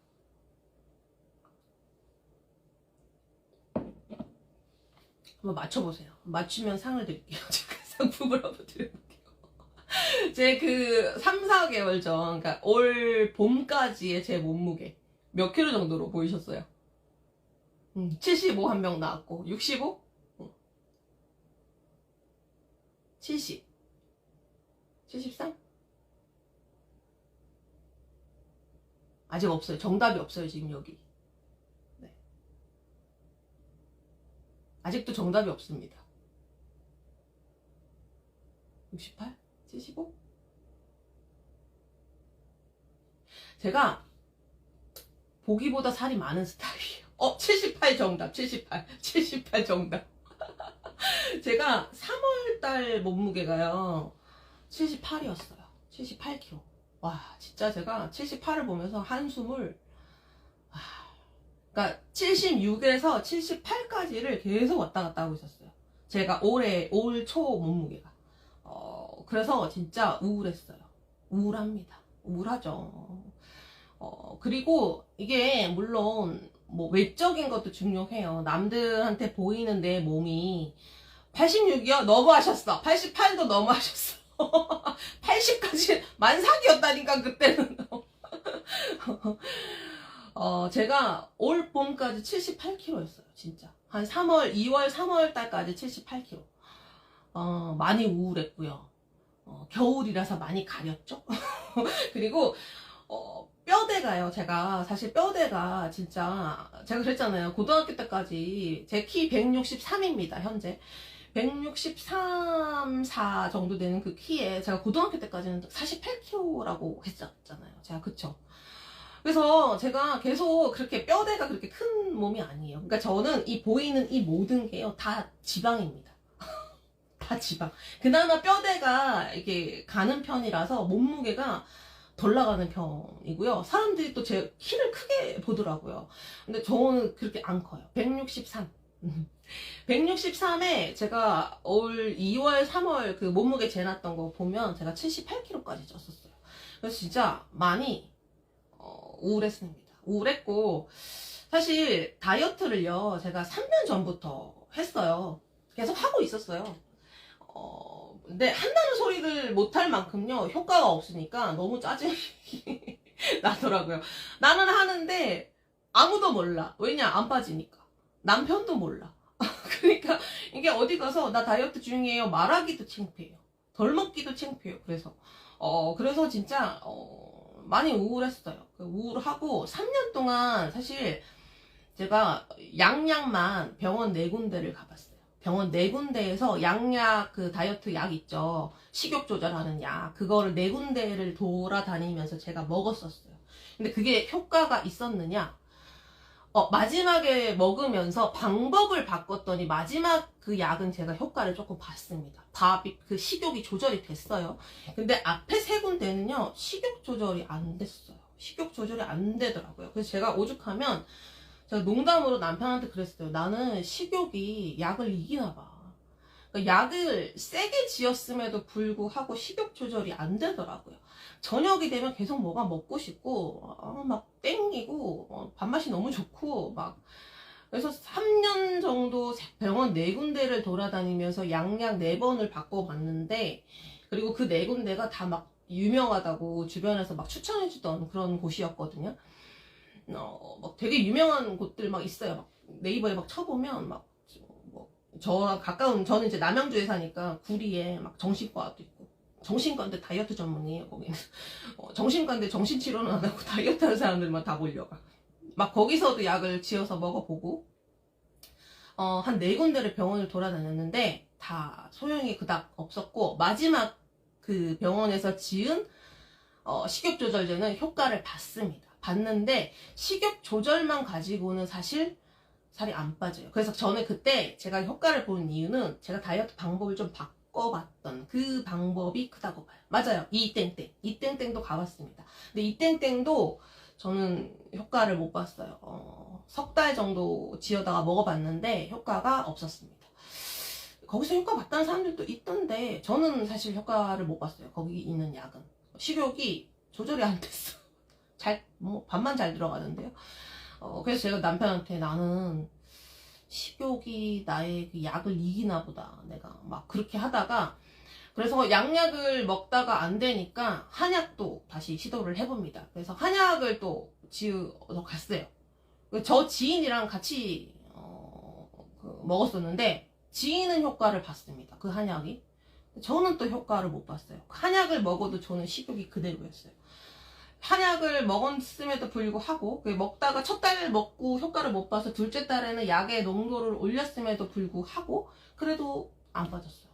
한번 맞춰보세요. 맞추면 상을 드릴게요. 제가 상품을 한번 드려볼게요. 제 3, 4개월 전, 그러니까 올 봄까지의 제 몸무게 몇 킬로 정도로 보이셨어요? 75 한 명 나왔고 65? 70 73? 아직 없어요. 정답이 없어요. 지금 여기. 네. 아직도 정답이 없습니다. 68? 75? 제가 보기보다 살이 많은 스타일이에요. 78 정답. 78 정답. 제가 3월달 몸무게가요 78이었어요. 78kg. 와, 진짜 제가 78을 보면서 한숨을, 그러니까 76에서 78까지를 계속 왔다 갔다 하고 있었어요. 제가 올 초 몸무게가. 그래서 진짜 우울했어요. 우울합니다. 우울하죠. 그리고 이게 물론 뭐 외적인 것도 중요해요. 남들한테 보이는 내 몸이 86이요? 너무하셨어. 88도 너무하셨어. 80까지 만삭이었다니까 그때는. 제가 올 봄까지 78kg였어요. 진짜 한 2월 3월 달까지 78kg. 많이 우울했고요. 겨울이라서 많이 가렸죠. 그리고 뼈대가요. 제가 사실 뼈대가 진짜 제가 그랬잖아요. 고등학교 때까지 제 키 163입니다. 현재 163, 4 정도 되는 그 키에 제가 고등학교 때까지는 48kg라고 했었잖아요. 제가 그쵸? 그래서 제가 계속 그렇게 뼈대가 그렇게 큰 몸이 아니에요. 그러니까 저는 이 보이는 이 모든 게요 다 지방입니다. 다 지방. 그나마 뼈대가 이게 가는 편이라서 몸무게가 덜 나가는 편이고요. 사람들이 또 제 키를 크게 보더라고요. 근데 저는 그렇게 안 커요. 163. 163에 제가 올 2월, 3월 그 몸무게 재놨던 거 보면 제가 78kg까지 쪘었어요. 그래서 진짜 많이 우울했습니다. 우울했고 사실 다이어트를요 제가 3년 전부터 했어요. 계속 하고 있었어요. 근데 한다는 소리를 못할 만큼요 효과가 없으니까 너무 짜증이 나더라고요. 나는 하는데 아무도 몰라. 왜냐? 안 빠지니까. 남편도 몰라. 그러니까 이게 어디 가서 나 다이어트 중이에요 말하기도 창피해요. 덜 먹기도 창피해요. 그래서 진짜 많이 우울했어요. 우울하고 3년 동안 사실 제가 양약만 병원 4군데를 가봤어요. 병원 4군데에서 양약 그 다이어트 약 있죠. 식욕 조절하는 약. 그거를 4군데를 돌아다니면서 제가 먹었었어요. 근데 그게 효과가 있었느냐? 마지막에 먹으면서 방법을 바꿨더니 마지막 그 약은 제가 효과를 조금 봤습니다. 그 식욕이 조절이 됐어요. 근데 앞에 3군데는요, 식욕 조절이 안 됐어요. 식욕 조절이 안 되더라고요. 그래서 제가 오죽하면 제가 농담으로 남편한테 그랬어요. 나는 식욕이 약을 이기나 봐. 그러니까 약을 세게 지었음에도 불구하고 식욕 조절이 안 되더라고요. 저녁이 되면 계속 뭐가 먹고 싶고 막 땡기고 밥맛이 너무 좋고 막 그래서 3년 정도 병원 4군데를 돌아다니면서 양약 4번을 바꿔봤는데 그리고 그 4군데가 다 막 유명하다고 주변에서 막 추천해주던 그런 곳이었거든요. 막 되게 유명한 곳들 막 있어요. 막 네이버에 막 쳐보면 막 저랑 가까운 저는 이제 남양주에 사니까 구리에 막 정신과도 있고 정신과인데 다이어트 전문이에요. 거기는 정신과인데 정신치료는 안 하고 다이어트 하는 사람들만 다 몰려가. 막 거기서도 약을 지어서 먹어보고 한 4군데를 병원을 돌아다녔는데 다 소용이 그닥 없었고 마지막 그 병원에서 지은 식욕 조절제는 효과를 봤는데 식욕 조절만 가지고는 사실 살이 안 빠져요. 그래서 저는 그때 제가 효과를 본 이유는 제가 다이어트 방법을 좀 바꿔봤던 그 방법이 크다고 봐요. 맞아요. 이땡땡도 가봤습니다. 근데 이땡땡도 저는 효과를 못 봤어요. 석 달 정도 지어다가 먹어봤는데 효과가 없었습니다. 거기서 효과 봤다는 사람들도 있던데 저는 사실 효과를 못 봤어요. 거기 있는 약은 식욕이 조절이 안 됐어. 밥만 잘 들어가는데요. 그래서 제가 남편한테 나는 식욕이 나의 그 약을 이기나 보다. 내가 막 그렇게 하다가 그래서 양약을 먹다가 안 되니까 한약도 다시 시도를 해봅니다. 그래서 한약을 또 지으러 갔어요. 저 지인이랑 같이 먹었었는데 지인은 효과를 봤습니다. 그 한약이. 저는 또 효과를 못 봤어요. 한약을 먹어도 저는 식욕이 그대로였어요. 한약을 먹었음에도 불구하고 먹다가 첫 달 먹고 효과를 못 봐서 둘째 달에는 약의 농도를 올렸음에도 불구하고 그래도 안 빠졌어요.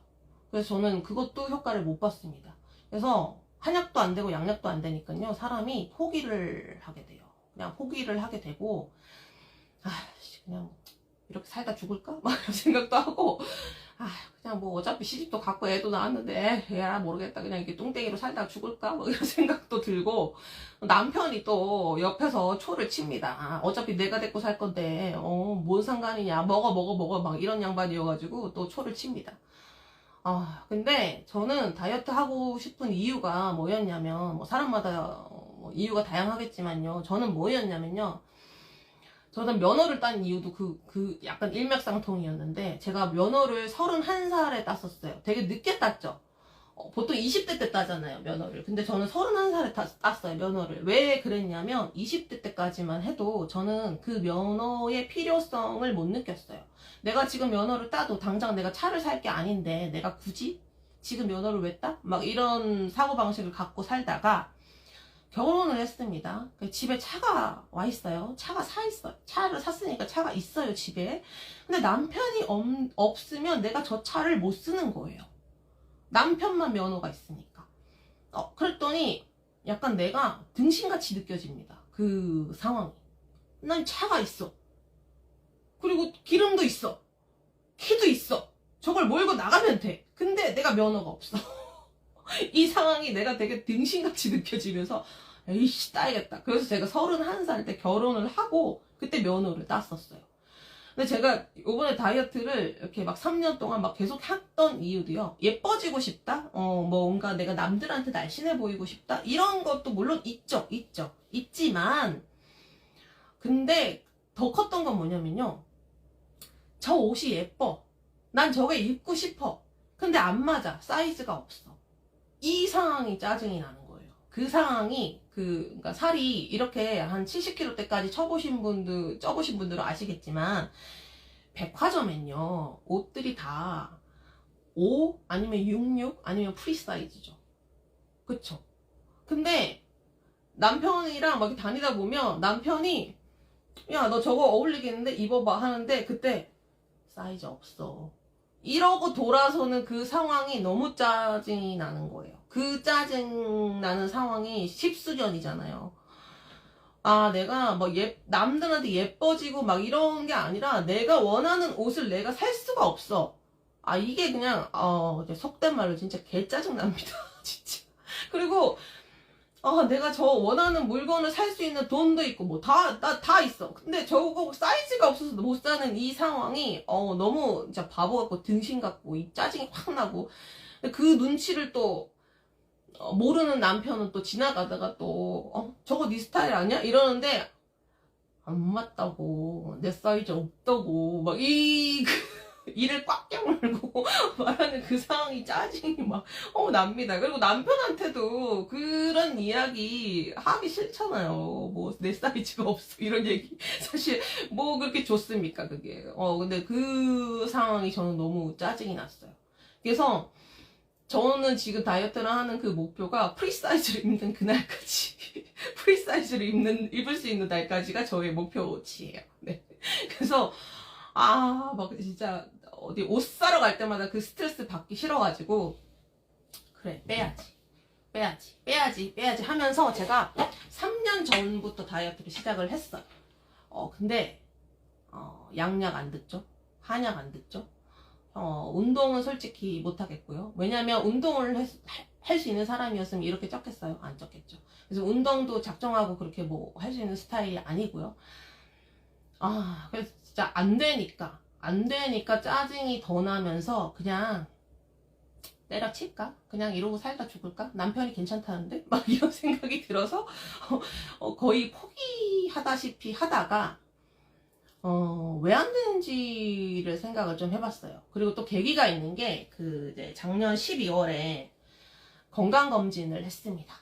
그래서 저는 그것도 효과를 못 봤습니다. 그래서 한약도 안 되고 양약도 안 되니까요, 사람이 포기를 하게 돼요. 그냥 포기를 하게 되고, 그냥 이렇게 살다 죽을까? 막 이런 생각도 하고, 그냥 뭐 어차피 시집도 갖고 애도 낳았는데 얘라 모르겠다, 그냥 이렇게 뚱땡이로 살다 죽을까? 뭐 이런 생각도 들고, 남편이 또 옆에서 초를 칩니다. 어차피 내가 데리고 살 건데 뭔 상관이냐, 먹어 막 이런 양반이어가지고 또 초를 칩니다. 근데 저는 다이어트 하고 싶은 이유가 뭐였냐면, 뭐 사람마다 이유가 다양하겠지만요, 저는 뭐였냐면요, 저는 면허를 딴 이유도 약간 일맥상통이었는데, 제가 면허를 31살에 땄었어요. 되게 늦게 땄죠. 보통 20대 때 따잖아요, 면허를. 근데 저는 31살에 땄어요, 면허를. 왜 그랬냐면, 20대 때까지만 해도 저는 그 면허의 필요성을 못 느꼈어요. 내가 지금 면허를 따도 당장 내가 차를 살 게 아닌데, 내가 굳이 지금 면허를 왜 따? 막 이런 사고방식을 갖고 살다가, 결혼을 했습니다. 집에 차가 와 있어요. 차가 사 있어요. 차를 샀으니까 차가 있어요, 집에. 근데 남편이 없으면 내가 저 차를 못 쓰는 거예요. 남편만 면허가 있으니까. 그랬더니 약간 내가 등신같이 느껴집니다. 그 상황이. 난 차가 있어. 그리고 기름도 있어. 키도 있어. 저걸 몰고 나가면 돼. 근데 내가 면허가 없어. 이 상황이 내가 되게 등신같이 느껴지면서, 에이씨, 따야겠다. 그래서 제가 31살 때 결혼을 하고 그때 면허를 땄었어요. 근데 제가 요번에 다이어트를 이렇게 막 3년 동안 막 계속 했던 이유도요, 예뻐지고 싶다? 뭔가 내가 남들한테 날씬해 보이고 싶다? 이런 것도 물론 있죠. 있지만, 근데 더 컸던 건 뭐냐면요, 저 옷이 예뻐. 난 저게 입고 싶어. 근데 안 맞아. 사이즈가 없어. 이 상황이 짜증이 나는 거예요. 그 상황이, 그러니까 살이 이렇게 한 70kg 대까지 쪄보신 분들은 아시겠지만, 백화점엔요, 옷들이 다 5, 아니면 66, 아니면 프리 사이즈죠. 그쵸? 근데 남편이랑 막 다니다 보면 남편이, 야, 너 저거 어울리겠는데? 입어봐 하는데, 그때 사이즈 없어. 이러고 돌아서는 그 상황이 너무 짜증이 나는 거예요. 그 짜증 나는 상황이 십수년이잖아요. 내가 뭐 남들한테 예뻐지고 막 이런 게 아니라 내가 원하는 옷을 내가 살 수가 없어. 이게 그냥, 속된 말로 진짜 개 짜증 납니다. 진짜. 그리고, 내가 저 원하는 물건을 살 수 있는 돈도 있고, 뭐, 다 있어. 근데 저거 사이즈가 없어서 못 사는 이 상황이, 너무 진짜 바보 같고, 등신 같고, 이 짜증이 확 나고, 그 눈치를 또, 모르는 남편은 또 지나가다가 또, 저거 네 스타일 아니야? 이러는데, 안 맞다고, 내 사이즈 없다고, 막, 이를 꽉 깨물고 말하는 그 상황이 짜증이 막 납니다. 그리고 남편한테도 그런 이야기 하기 싫잖아요. 뭐 내 사이즈가 없어 이런 얘기 사실 뭐 그렇게 좋습니까 그게. 근데 그 상황이 저는 너무 짜증이 났어요. 그래서 저는 지금 다이어트를 하는 그 목표가 프리사이즈를 입는 그날까지 프리사이즈를 입을 수 있는 날까지가 저의 목표치예요. 네. 그래서 막 진짜 어디 옷 사러 갈 때마다 그 스트레스 받기 싫어가지고, 그래, 빼야지 하면서 제가 3년 전부터 다이어트를 시작을 했어요. 근데 양약 안 듣죠? 한약 안 듣죠? 운동은 솔직히 못하겠고요. 왜냐면 운동을 할 수 있는 사람이었으면 이렇게 쪘겠어요? 안 쪘겠죠. 그래서 운동도 작정하고 그렇게 뭐 할 수 있는 스타일이 아니고요. 그래서 진짜 안 되니까 짜증이 더 나면서 그냥 때려칠까? 그냥 이러고 살다 죽을까? 남편이 괜찮다는데? 막 이런 생각이 들어서 거의 포기하다시피 하다가 왜 안 되는지를 생각을 좀 해봤어요. 그리고 또 계기가 있는 게 이제 작년 12월에 건강검진을 했습니다.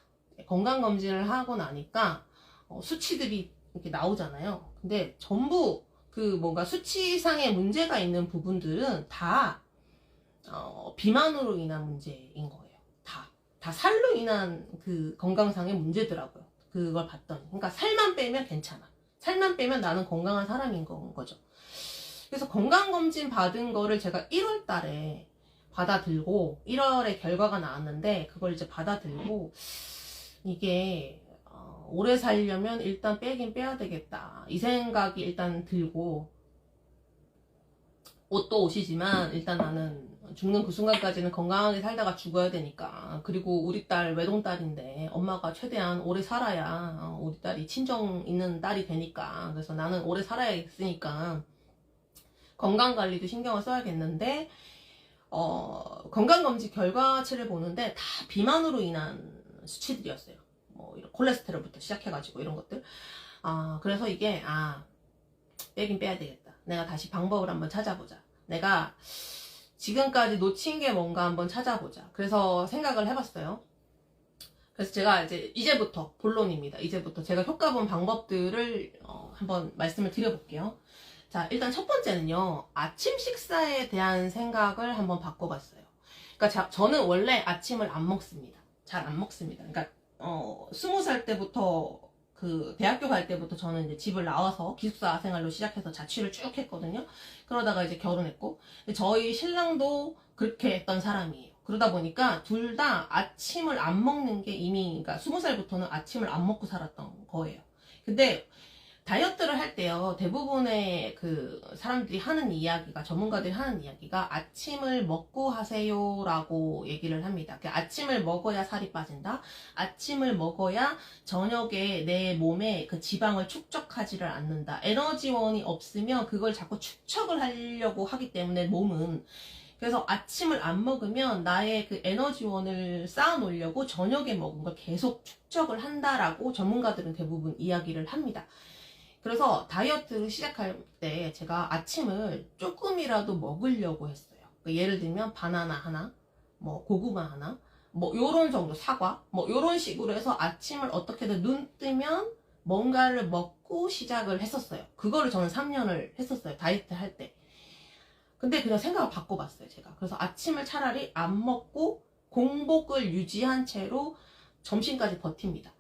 건강검진을 하고 나니까 수치들이 이렇게 나오잖아요. 근데 전부 그 뭔가 수치상의 문제가 있는 부분들은 다 비만으로 인한 문제인 거예요. 다 살로 인한 그 건강상의 문제더라고요. 그걸 봤더니. 그러니까 살만 빼면 괜찮아. 살만 빼면 나는 건강한 사람인 거죠. 그래서 건강검진 받은 거를 제가 1월 달에 받아들고 1월에 결과가 나왔는데 그걸 이제 받아들고 이게 오래 살려면 일단 빼긴 빼야 되겠다 이 생각이 일단 들고, 옷도 옷이지만 일단 나는 죽는 그 순간까지는 건강하게 살다가 죽어야 되니까, 그리고 우리 딸 외동딸인데 엄마가 최대한 오래 살아야 우리 딸이 친정 있는 딸이 되니까, 그래서 나는 오래 살아야겠으니까 건강관리도 신경을 써야겠는데, 건강검진 결과치를 보는데 다 비만으로 인한 수치들이었어요. 뭐 이런 콜레스테롤부터 시작해가지고 이런 것들. 그래서 이게 빼긴 빼야 되겠다. 내가 다시 방법을 한번 찾아보자. 내가 지금까지 놓친 게 뭔가 한번 찾아보자. 그래서 생각을 해봤어요. 그래서 제가 이제부터 본론입니다. 이제부터 제가 효과 본 방법들을 한번 말씀을 드려볼게요. 자, 일단 첫 번째는요, 아침 식사에 대한 생각을 한번 바꿔봤어요. 그러니까 저는 원래 아침을 안 먹습니다. 잘 안 먹습니다. 그러니까 20살 때부터 그 대학교 갈 때부터 저는 이제 집을 나와서 기숙사 생활로 시작해서 자취를 쭉 했거든요. 그러다가 이제 결혼했고, 저희 신랑도 그렇게 했던 사람이에요. 그러다 보니까 둘 다 아침을 안 먹는 게 이미, 그러니까 20살부터는 아침을 안 먹고 살았던 거예요. 근데 다이어트를 할 때요, 대부분의 그 사람들이 하는 이야기가, 전문가들이 하는 이야기가 아침을 먹고 하세요 라고 얘기를 합니다. 그러니까 아침을 먹어야 살이 빠진다, 아침을 먹어야 저녁에 내 몸에 그 지방을 축적하지를 않는다, 에너지원이 없으면 그걸 자꾸 축적을 하려고 하기 때문에 몸은, 그래서 아침을 안 먹으면 나의 그 에너지원을 쌓아 놓으려고 저녁에 먹은 걸 계속 축적을 한다라고 전문가들은 대부분 이야기를 합니다. 그래서 다이어트를 시작할 때 제가 아침을 조금이라도 먹으려고 했어요. 그러니까 예를 들면 바나나 하나, 뭐 고구마 하나, 뭐 요런 정도, 사과, 뭐 요런 식으로 해서 아침을 어떻게든 눈 뜨면 뭔가를 먹고 시작을 했었어요. 그거를 저는 3년을 했었어요. 다이어트 할 때. 근데 그냥 생각을 바꿔봤어요, 제가. 그래서 아침을 차라리 안 먹고 공복을 유지한 채로 점심까지 버팁니다.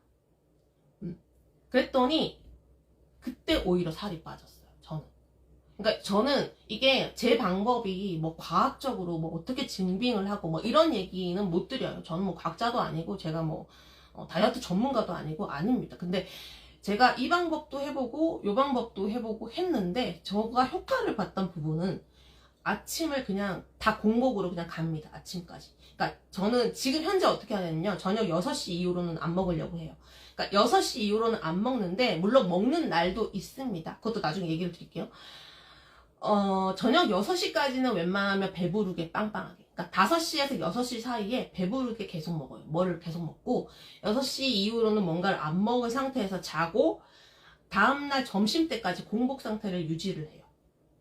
그랬더니 그때 오히려 살이 빠졌어요, 저는. 그러니까 저는 이게 제 방법이 뭐 과학적으로 뭐 어떻게 증빙을 하고 뭐 이런 얘기는 못 드려요. 저는 뭐 과학자도 아니고 제가 뭐 다이어트 전문가도 아니고 아닙니다. 근데 제가 이 방법도 해보고 이 방법도 해보고 했는데 제가 효과를 봤던 부분은 아침을 그냥 다 공복으로 그냥 갑니다. 아침까지. 그러니까 저는 지금 현재 어떻게 하냐면요, 저녁 6시 이후로는 안 먹으려고 해요. 그러니까 6시 이후로는 안 먹는데, 물론 먹는 날도 있습니다. 그것도 나중에 얘기를 드릴게요. 저녁 6시까지는 웬만하면 배부르게 빵빵하게, 그러니까 5시에서 6시 사이에 배부르게 계속 먹어요. 뭐를 계속 먹고 6시 이후로는 뭔가를 안 먹은 상태에서 자고 다음날 점심때까지 공복 상태를 유지를 해요.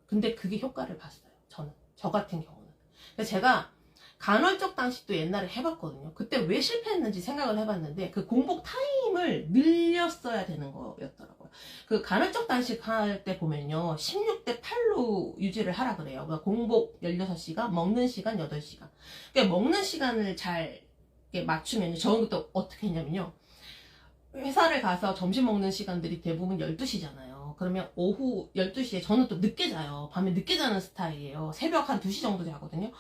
근데 그게 효과를 봤어요, 저는. 저 같은 경우는. 그래서 제가 간헐적 단식도 옛날에 해봤거든요. 그때 왜 실패했는지 생각을 해봤는데 그 공복 타임을 늘렸어야 되는 거였더라고요. 그 간헐적 단식 할 때 보면요, 16대 8로 유지를 하라 그래요. 그러니까 공복 16시간, 먹는 시간 8시간. 그러니까 먹는 시간을 잘 맞추면요, 저는 그때 어떻게 했냐면요, 회사를 가서 점심 먹는 시간들이 대부분 12시잖아요. 그러면 오후 12시에 저는 또 늦게 자요. 밤에 늦게 자는 스타일이에요. 새벽 한 2시 정도 자거든요.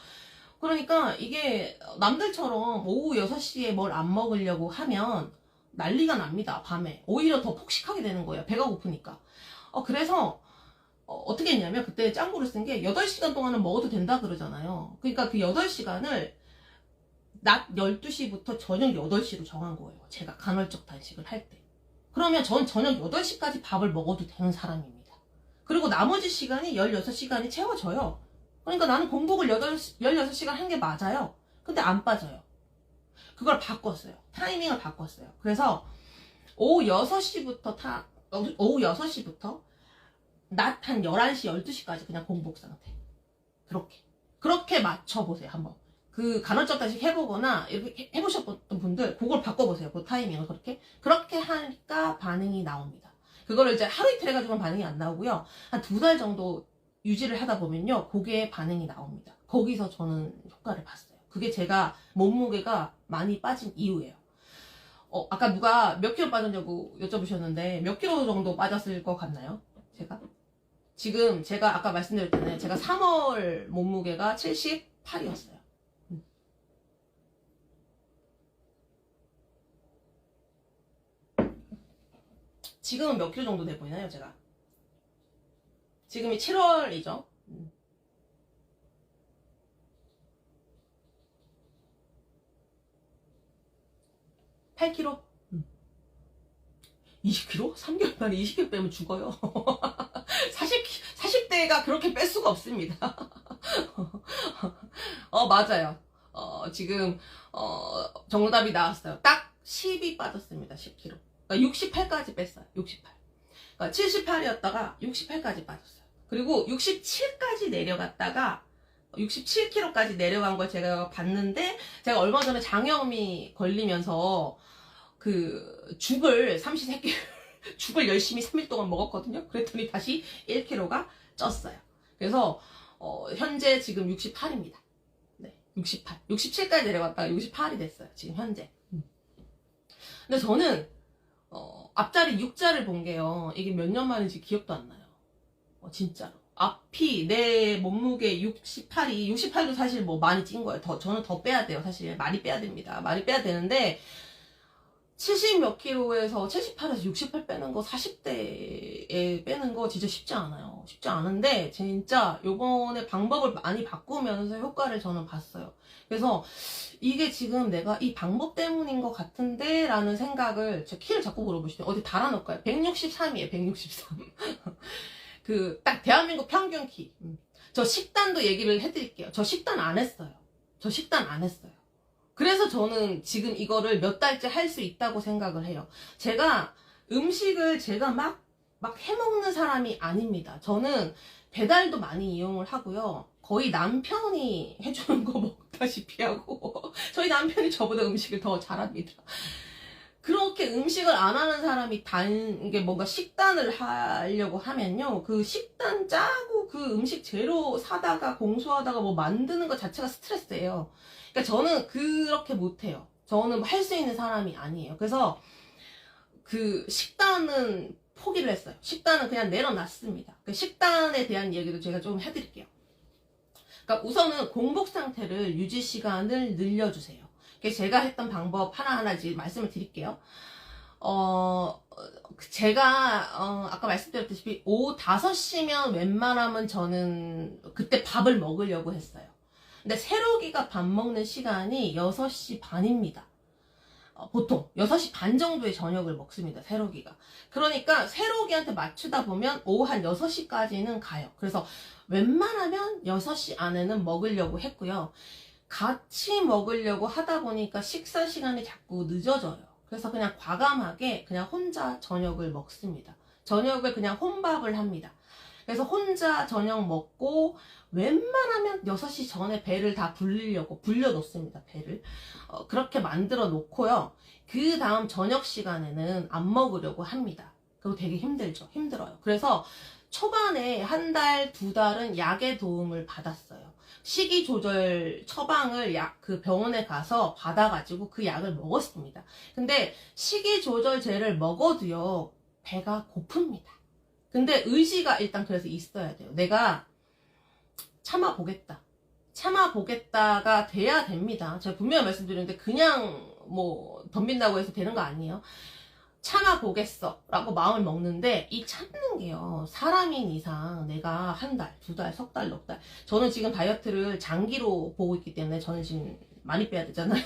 그러니까 이게 남들처럼 오후 6시에 뭘 안 먹으려고 하면 난리가 납니다. 밤에. 오히려 더 폭식하게 되는 거예요. 배가 고프니까. 그래서 어떻게 했냐면, 그때 짱구를 쓴 게 8시간 동안은 먹어도 된다 그러잖아요. 그러니까 그 8시간을 낮 12시부터 저녁 8시로 정한 거예요. 제가 간헐적 단식을 할 때. 그러면 전 저녁 8시까지 밥을 먹어도 되는 사람입니다. 그리고 나머지 시간이 16시간이 채워져요. 그러니까 나는 공복을 16시간 한 게 맞아요. 근데 안 빠져요. 그걸 바꿨어요. 타이밍을 바꿨어요. 그래서 오후 6시부터 낮 한 11시, 12시까지 그냥 공복 상태. 그렇게 맞춰보세요, 한번. 그 간헐적 단식 해보거나 이렇게 해보셨던 분들 그걸 바꿔보세요. 그 타이밍을 그렇게 하니까 반응이 나옵니다. 그거를 이제 하루 이틀 해가지고는 반응이 안 나오고요. 한 2달 정도 유지를 하다 보면요, 그게 반응이 나옵니다. 거기서 저는 효과를 봤어요. 그게 제가 몸무게가 많이 빠진 이유예요. 아까 누가 몇 킬로 빠졌냐고 여쭤보셨는데 몇 킬로 정도 빠졌을 것 같나요? 지금 제가 아까 말씀드렸잖아요. 제가 3월 몸무게가 78이었어요. 지금은 몇 킬로 정도 돼 보이나요, 제가? 지금이 7월이죠. 8kg? 20kg? 3개월 만에 20kg 빼면 죽어요. 40대가 그렇게 뺄 수가 없습니다. 맞아요. 지금, 정답이 나왔어요. 딱 10이 빠졌습니다. 10kg. 그러니까 68까지 뺐어요. 68. 그러니까 78이었다가 68까지 빠졌어요. 그리고 67까지 내려갔다가 67kg까지 내려간 걸 제가 봤는데, 제가 얼마 전에 장염이 걸리면서 그 죽을 삼시세끼 죽을 열심히 3일 동안 먹었거든요. 그랬더니 다시 1kg가 쪘어요. 그래서 현재 지금 68입니다. 네, 68. 67까지 내려갔다가 68이 됐어요. 지금 현재. 근데 저는 앞자리 6자를 본 게요, 이게 몇 년 만인지 기억도 안 나요. 진짜로. 앞이 내 몸무게 68도 사실 뭐 많이 찐 거예요. 저는 더 빼야 돼요. 사실 많이 빼야 됩니다. 많이 빼야 되는데 70 몇 킬로에서 78에서 68 빼는 거, 40대에 빼는 거 진짜 쉽지 않아요. 쉽지 않은데 진짜 요번에 방법을 많이 바꾸면서 효과를 저는 봤어요. 그래서 이게 지금 내가 이 방법 때문인 것 같은데 라는 생각을, 제 키를 자꾸 물어보시죠. 어디 달아놓을까요? 163이에요. 163. 그 딱 대한민국 평균 키. 저 식단도 얘기를 해드릴게요. 저 식단 안 했어요. 그래서 저는 지금 이거를 몇 달째 할 수 있다고 생각을 해요. 제가 음식을 제가 막 해먹는 사람이 아닙니다. 저는 배달도 많이 이용을 하고요. 거의 남편이 해주는 거 먹다시피 하고 저희 남편이 저보다 음식을 더 잘합니다. 그렇게 음식을 안 하는 사람이 이게 뭔가 식단을 하려고 하면요, 그 식단 짜고 그 음식 재료 사다가 공수하다가 뭐 만드는 것 자체가 스트레스예요. 그러니까 저는 그렇게 못해요. 저는 할 수 있는 사람이 아니에요. 그래서 그 식단은 포기를 했어요. 식단은 그냥 내려놨습니다. 그 식단에 대한 얘기도 제가 좀 해드릴게요. 그러니까 우선은 공복 상태를 유지 시간을 늘려주세요. 제가 했던 방법 하나하나 이제 말씀을 드릴게요. 제가 아까 말씀드렸다시피 오후 5시면 웬만하면 저는 그때 밥을 먹으려고 했어요. 근데 새로기가 밥 먹는 시간이 6시 반입니다. 보통 6시 반 정도에 저녁을 먹습니다. 새로기가. 그러니까 새로기한테 맞추다 보면 오후 한 6시까지는 가요. 그래서 웬만하면 6시 안에는 먹으려고 했고요. 같이 먹으려고 하다 보니까 식사 시간이 자꾸 늦어져요. 그래서 그냥 과감하게 그냥 혼자 저녁을 먹습니다. 저녁을 그냥 혼밥을 합니다. 그래서 혼자 저녁 먹고 웬만하면 6시 전에 배를 다 불려놓습니다. 배를. 그렇게 만들어 놓고요. 그 다음 저녁 시간에는 안 먹으려고 합니다. 그리고 되게 힘들어요. 그래서 초반에 1달, 2달은 약의 도움을 받았어요. 식이 조절 처방을 그 병원에 가서 받아가지고 그 약을 먹었습니다. 근데 식이 조절제를 먹어도요, 배가 고픕니다. 근데 의지가 일단 그래서 있어야 돼요. 내가 참아보겠다가 돼야 됩니다. 제가 분명히 말씀드리는데 그냥 뭐 덤빈다고 해서 되는 거 아니에요. 참아보겠어 라고 마음을 먹는데, 이 참는 게요, 사람인 이상 내가 1달, 2달, 석 달, 넉 달, 저는 지금 다이어트를 장기로 보고 있기 때문에 저는 지금 많이 빼야 되잖아요.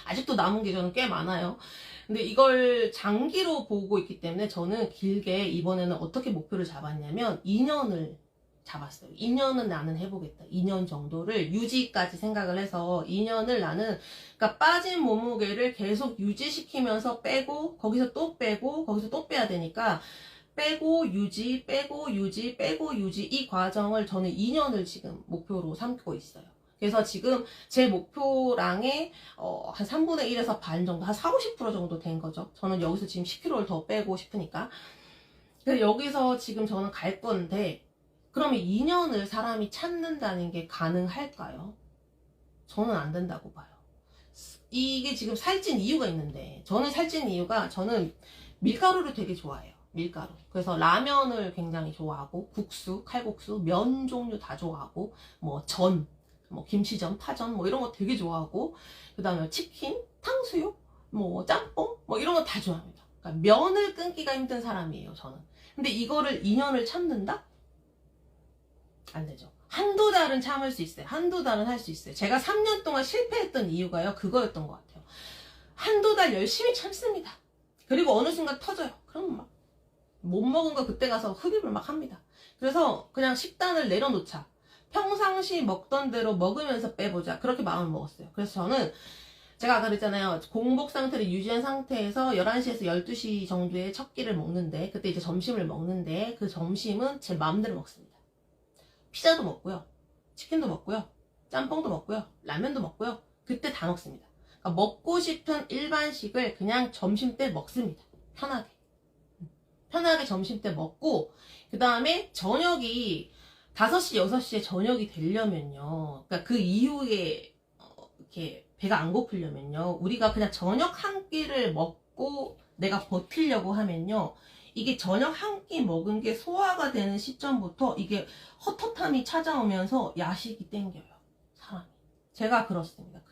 아직도 남은 게 저는 꽤 많아요. 근데 이걸 장기로 보고 있기 때문에 저는 길게 이번에는 어떻게 목표를 잡았냐면 2년을 잡았어요. 2년은 나는 해보겠다. 2년 정도를 유지까지 생각을 해서 2년을 나는, 그러니까 빠진 몸무게를 계속 유지시키면서 빼고, 거기서 또 빼고, 거기서 또 빼야 되니까 빼고 유지 이 과정을 저는 2년을 지금 목표로 삼고 있어요. 그래서 지금 제 목표량의 한 3분의 1에서 반 정도, 한 40, 50% 정도 된 거죠. 저는 여기서 지금 10kg를 더 빼고 싶으니까. 그래서 여기서 지금 저는 갈 건데, 그러면 2년을 사람이 참는다는 게 가능할까요? 저는 안 된다고 봐요. 이게 지금 살찐 이유가 있는데, 저는 살찐 이유가, 저는 밀가루를 되게 좋아해요. 밀가루. 그래서 라면을 굉장히 좋아하고, 국수, 칼국수, 면 종류 다 좋아하고, 뭐 김치전, 파전, 뭐 이런 거 되게 좋아하고, 그 다음에 치킨, 탕수육, 뭐 짬뽕, 뭐 이런 거 다 좋아합니다. 그러니까 면을 끊기가 힘든 사람이에요, 저는. 근데 이거를 2년을 참는다? 안 되죠. 한두 달은 참을 수 있어요. 한두 달은 할 수 있어요. 제가 3년 동안 실패했던 이유가요, 그거였던 것 같아요. 한두 달 열심히 참습니다. 그리고 어느 순간 터져요. 그럼 막 못 먹은 거 그때 가서 흡입을 막 합니다. 그래서 그냥 식단을 내려놓자. 평상시 먹던 대로 먹으면서 빼보자. 그렇게 마음을 먹었어요. 그래서 저는 제가 아까 그랬잖아요. 공복 상태를 유지한 상태에서 11시에서 12시 정도에 첫 끼를 먹는데, 그때 이제 점심을 먹는데, 그 점심은 제 마음대로 먹습니다. 피자도 먹고요. 치킨도 먹고요. 짬뽕도 먹고요. 라면도 먹고요. 그때 다 먹습니다. 그러니까 먹고 싶은 일반식을 그냥 점심 때 먹습니다. 편하게 점심 때 먹고, 그 다음에 저녁이 5시, 6시에 저녁이 되려면요. 그러니까 그 이후에 이렇게 배가 안 고프려면요. 우리가 그냥 저녁 한 끼를 먹고 내가 버티려고 하면요. 이게 저녁 한 끼 먹은 게 소화가 되는 시점부터 이게 헛헛함이 찾아오면서 야식이 땡겨요. 사람이. 제가 그렇습니다.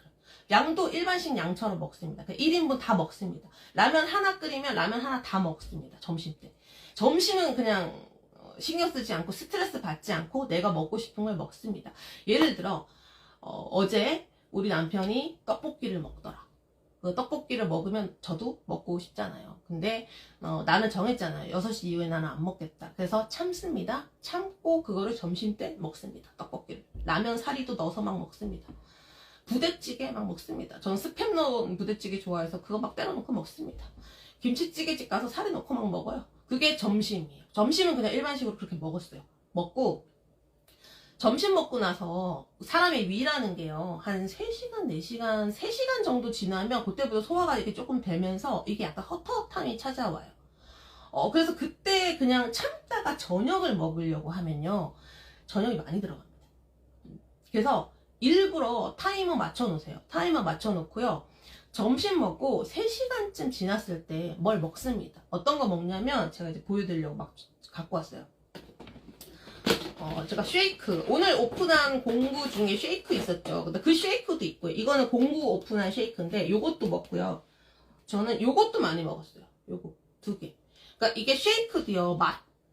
양도 일반식 양처럼 먹습니다. 1인분 다 먹습니다. 라면 하나 끓이면 라면 하나 다 먹습니다. 점심 때. 점심은 그냥 신경 쓰지 않고 스트레스 받지 않고 내가 먹고 싶은 걸 먹습니다. 예를 들어 어제 우리 남편이 떡볶이를 먹더라. 그 떡볶이를 먹으면 저도 먹고 싶잖아요. 근데 나는 정했잖아요. 6시 이후에 나는 안 먹겠다. 그래서 참습니다. 참고 그거를 점심 때 먹습니다. 떡볶이를. 라면 사리도 넣어서 막 먹습니다. 부대찌개 막 먹습니다. 전 스팸 넣은 부대찌개 좋아해서 그거 막 때려 넣고 먹습니다. 김치찌개집 가서 사리 넣고 막 먹어요. 그게 점심이에요. 점심은 그냥 일반식으로 그렇게 먹었어요. 먹고 점심 먹고 나서 사람의 위라는 게요. 한 3시간, 4시간, 3시간 정도 지나면 그때부터 소화가 이렇게 조금 되면서 이게 약간 헛헛함이 찾아와요. 그래서 그때 그냥 참다가 저녁을 먹으려고 하면요. 저녁이 많이 들어갑니다. 그래서 일부러 타이머 맞춰놓으세요. 타이머 맞춰놓고요. 점심 먹고 3시간쯤 지났을 때 뭘 먹습니다. 어떤 거 먹냐면 제가 이제 보여드리려고 막 갖고 왔어요. 제가 쉐이크. 오늘 오픈한 공구 중에 쉐이크 있었죠. 근데 그 쉐이크도 있고요. 이거는 공구 오픈한 쉐이크인데 요것도 먹고요. 저는 요것도 많이 먹었어요. 요거 2개. 그러니까 이게 쉐이크도요.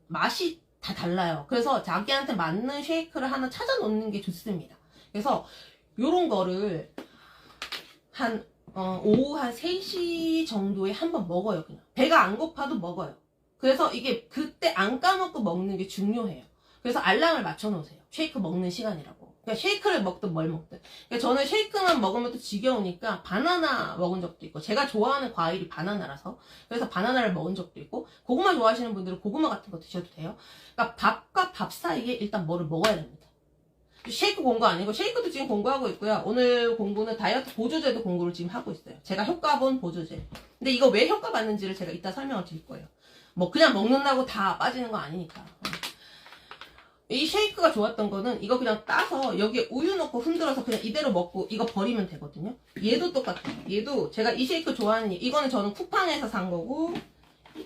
맛이 다 달라요. 그래서 자기한테 맞는 쉐이크를 하나 찾아 놓는 게 좋습니다. 그래서 요런 거를 오후 한 3시 정도에 한번 먹어요. 그냥 배가 안 고파도 먹어요. 그래서 이게 그때 안 까먹고 먹는 게 중요해요. 그래서 알람을 맞춰 놓으세요. 쉐이크 먹는 시간이라고. 그러니까 쉐이크를 먹든 뭘 먹든. 그러니까 저는 쉐이크만 먹으면 또 지겨우니까 바나나 먹은 적도 있고, 제가 좋아하는 과일이 바나나라서 그래서 바나나를 먹은 적도 있고, 고구마 좋아하시는 분들은 고구마 같은 거 드셔도 돼요. 그러니까 밥과 밥 사이에 일단 뭐를 먹어야 됩니다. 쉐이크 공부 아니고, 쉐이크도 지금 공부하고 있고요. 오늘 공부는 다이어트 보조제도 공부를 지금 하고 있어요. 제가 효과 본 보조제. 근데 이거 왜 효과 받는지를 제가 이따 설명을 드릴 거예요. 뭐 그냥 먹는다고 다 빠지는 거 아니니까. 이 쉐이크가 좋았던 거는 이거 그냥 따서 여기에 우유 넣고 흔들어서 그냥 이대로 먹고 이거 버리면 되거든요. 얘도 똑같아요. 얘도 제가 이 쉐이크 좋아하는, 이거는 저는 쿠팡에서 산 거고,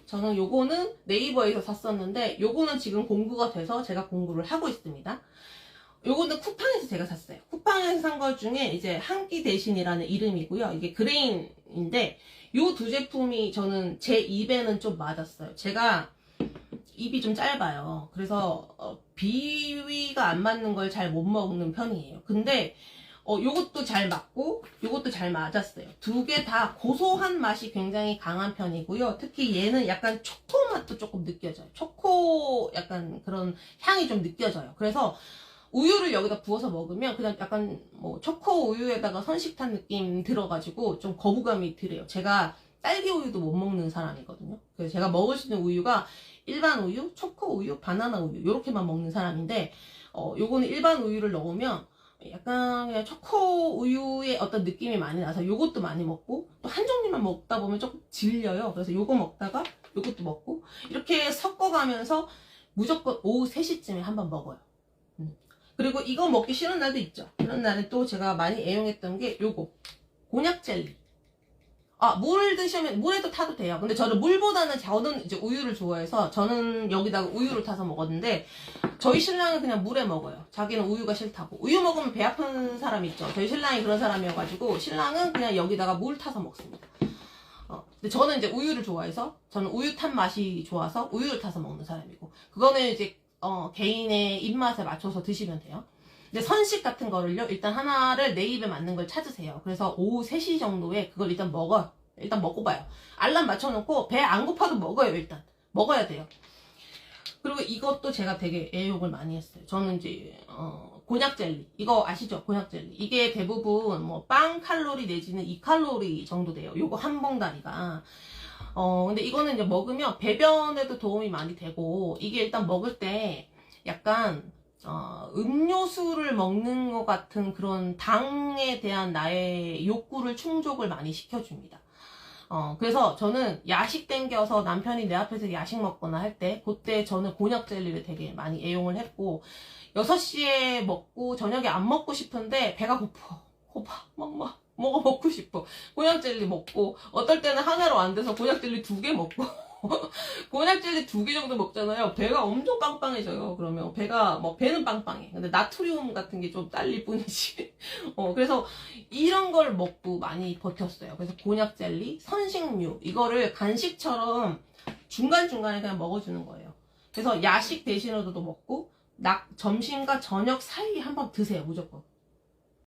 저는 요거는 네이버에서 샀었는데, 요거는 지금 공구가 돼서 제가 공부를 하고 있습니다. 요거는 쿠팡에서 제가 샀어요. 쿠팡에서 산 것 중에 이제 한 끼 대신이라는 이름이고요. 이게 그레인인데, 요 두 제품이 저는 제 입에는 좀 맞았어요. 제가 입이 좀 짧아요. 그래서 비위가 안 맞는 걸 잘 못 먹는 편이에요. 근데 요것도 잘 맞고 요것도 잘 맞았어요. 두 개 다 고소한 맛이 굉장히 강한 편이고요. 특히 얘는 약간 초코 맛도 조금 느껴져요. 초코 약간 그런 향이 좀 느껴져요. 그래서 우유를 여기다 부어서 먹으면 그냥 약간 뭐 초코 우유에다가 선식탄 느낌 들어가지고 좀 거부감이 들어요. 제가 딸기 우유도 못 먹는 사람이거든요. 그래서 제가 먹을 수 있는 우유가 일반 우유, 초코 우유, 바나나 우유 요렇게만 먹는 사람인데, 요거는 일반 우유를 넣으면 약간 그냥 초코 우유의 어떤 느낌이 많이 나서 요것도 많이 먹고, 또 한 종류만 먹다 보면 조금 질려요. 그래서 요거 먹다가 요것도 먹고, 이렇게 섞어가면서 무조건 오후 3시쯤에 한번 먹어요. 그리고 이거 먹기 싫은 날도 있죠. 그런 날은 또 제가 많이 애용했던 게 요거 곤약 젤리. 물 드시면 물에도 타도 돼요. 근데 저는 물보다는 저는 이제 우유를 좋아해서 저는 여기다가 우유를 타서 먹었는데, 저희 신랑은 그냥 물에 먹어요. 자기는 우유가 싫다고. 우유 먹으면 배 아픈 사람 있죠. 저희 신랑이 그런 사람이어가지고 신랑은 그냥 여기다가 물 타서 먹습니다. 근데 저는 이제 우유를 좋아해서, 저는 우유 탄 맛이 좋아서 우유를 타서 먹는 사람이고, 그거는 이제 개인의 입맛에 맞춰서 드시면 돼요. 근데 선식 같은 거를요, 일단 하나를 내 입에 맞는 걸 찾으세요. 그래서 오후 3시 정도에 그걸 일단 먹어요. 일단 먹어봐요. 알람 맞춰놓고 배 안 고파도 먹어요. 일단 먹어야 돼요. 그리고 이것도 제가 되게 애용을 많이 했어요. 저는 이제 곤약 젤리, 이거 아시죠? 곤약 젤리. 이게 대부분 뭐 빵 칼로리 내지는 2칼로리 정도 돼요. 요거 한 봉다리가. 근데 이거는 이제 먹으면 배변에도 도움이 많이 되고, 이게 일단 먹을 때 약간 음료수를 먹는 것 같은 그런 당에 대한 나의 욕구를 충족을 많이 시켜줍니다. 그래서 저는 야식 땡겨서 남편이 내 앞에서 야식 먹거나 할 때, 그때 저는 곤약 젤리를 되게 많이 애용을 했고, 6시에 먹고 저녁에 안 먹고 싶은데 배가 고파, 뭐가 먹고 싶어. 곤약 젤리 먹고, 어떨 때는 하나로 안 돼서 곤약 젤리 2개 먹고, 곤약 젤리 2개 정도 먹잖아요. 배가 엄청 빵빵해져요. 그러면 배는 빵빵해. 근데 나트륨 같은 게 좀 딸릴 뿐이지. 그래서 이런 걸 먹고 많이 버텼어요. 그래서 곤약 젤리, 선식류, 이거를 간식처럼 중간중간에 그냥 먹어주는 거예요. 그래서 야식 대신으로도 먹고, 점심과 저녁 사이에 한번 드세요. 무조건.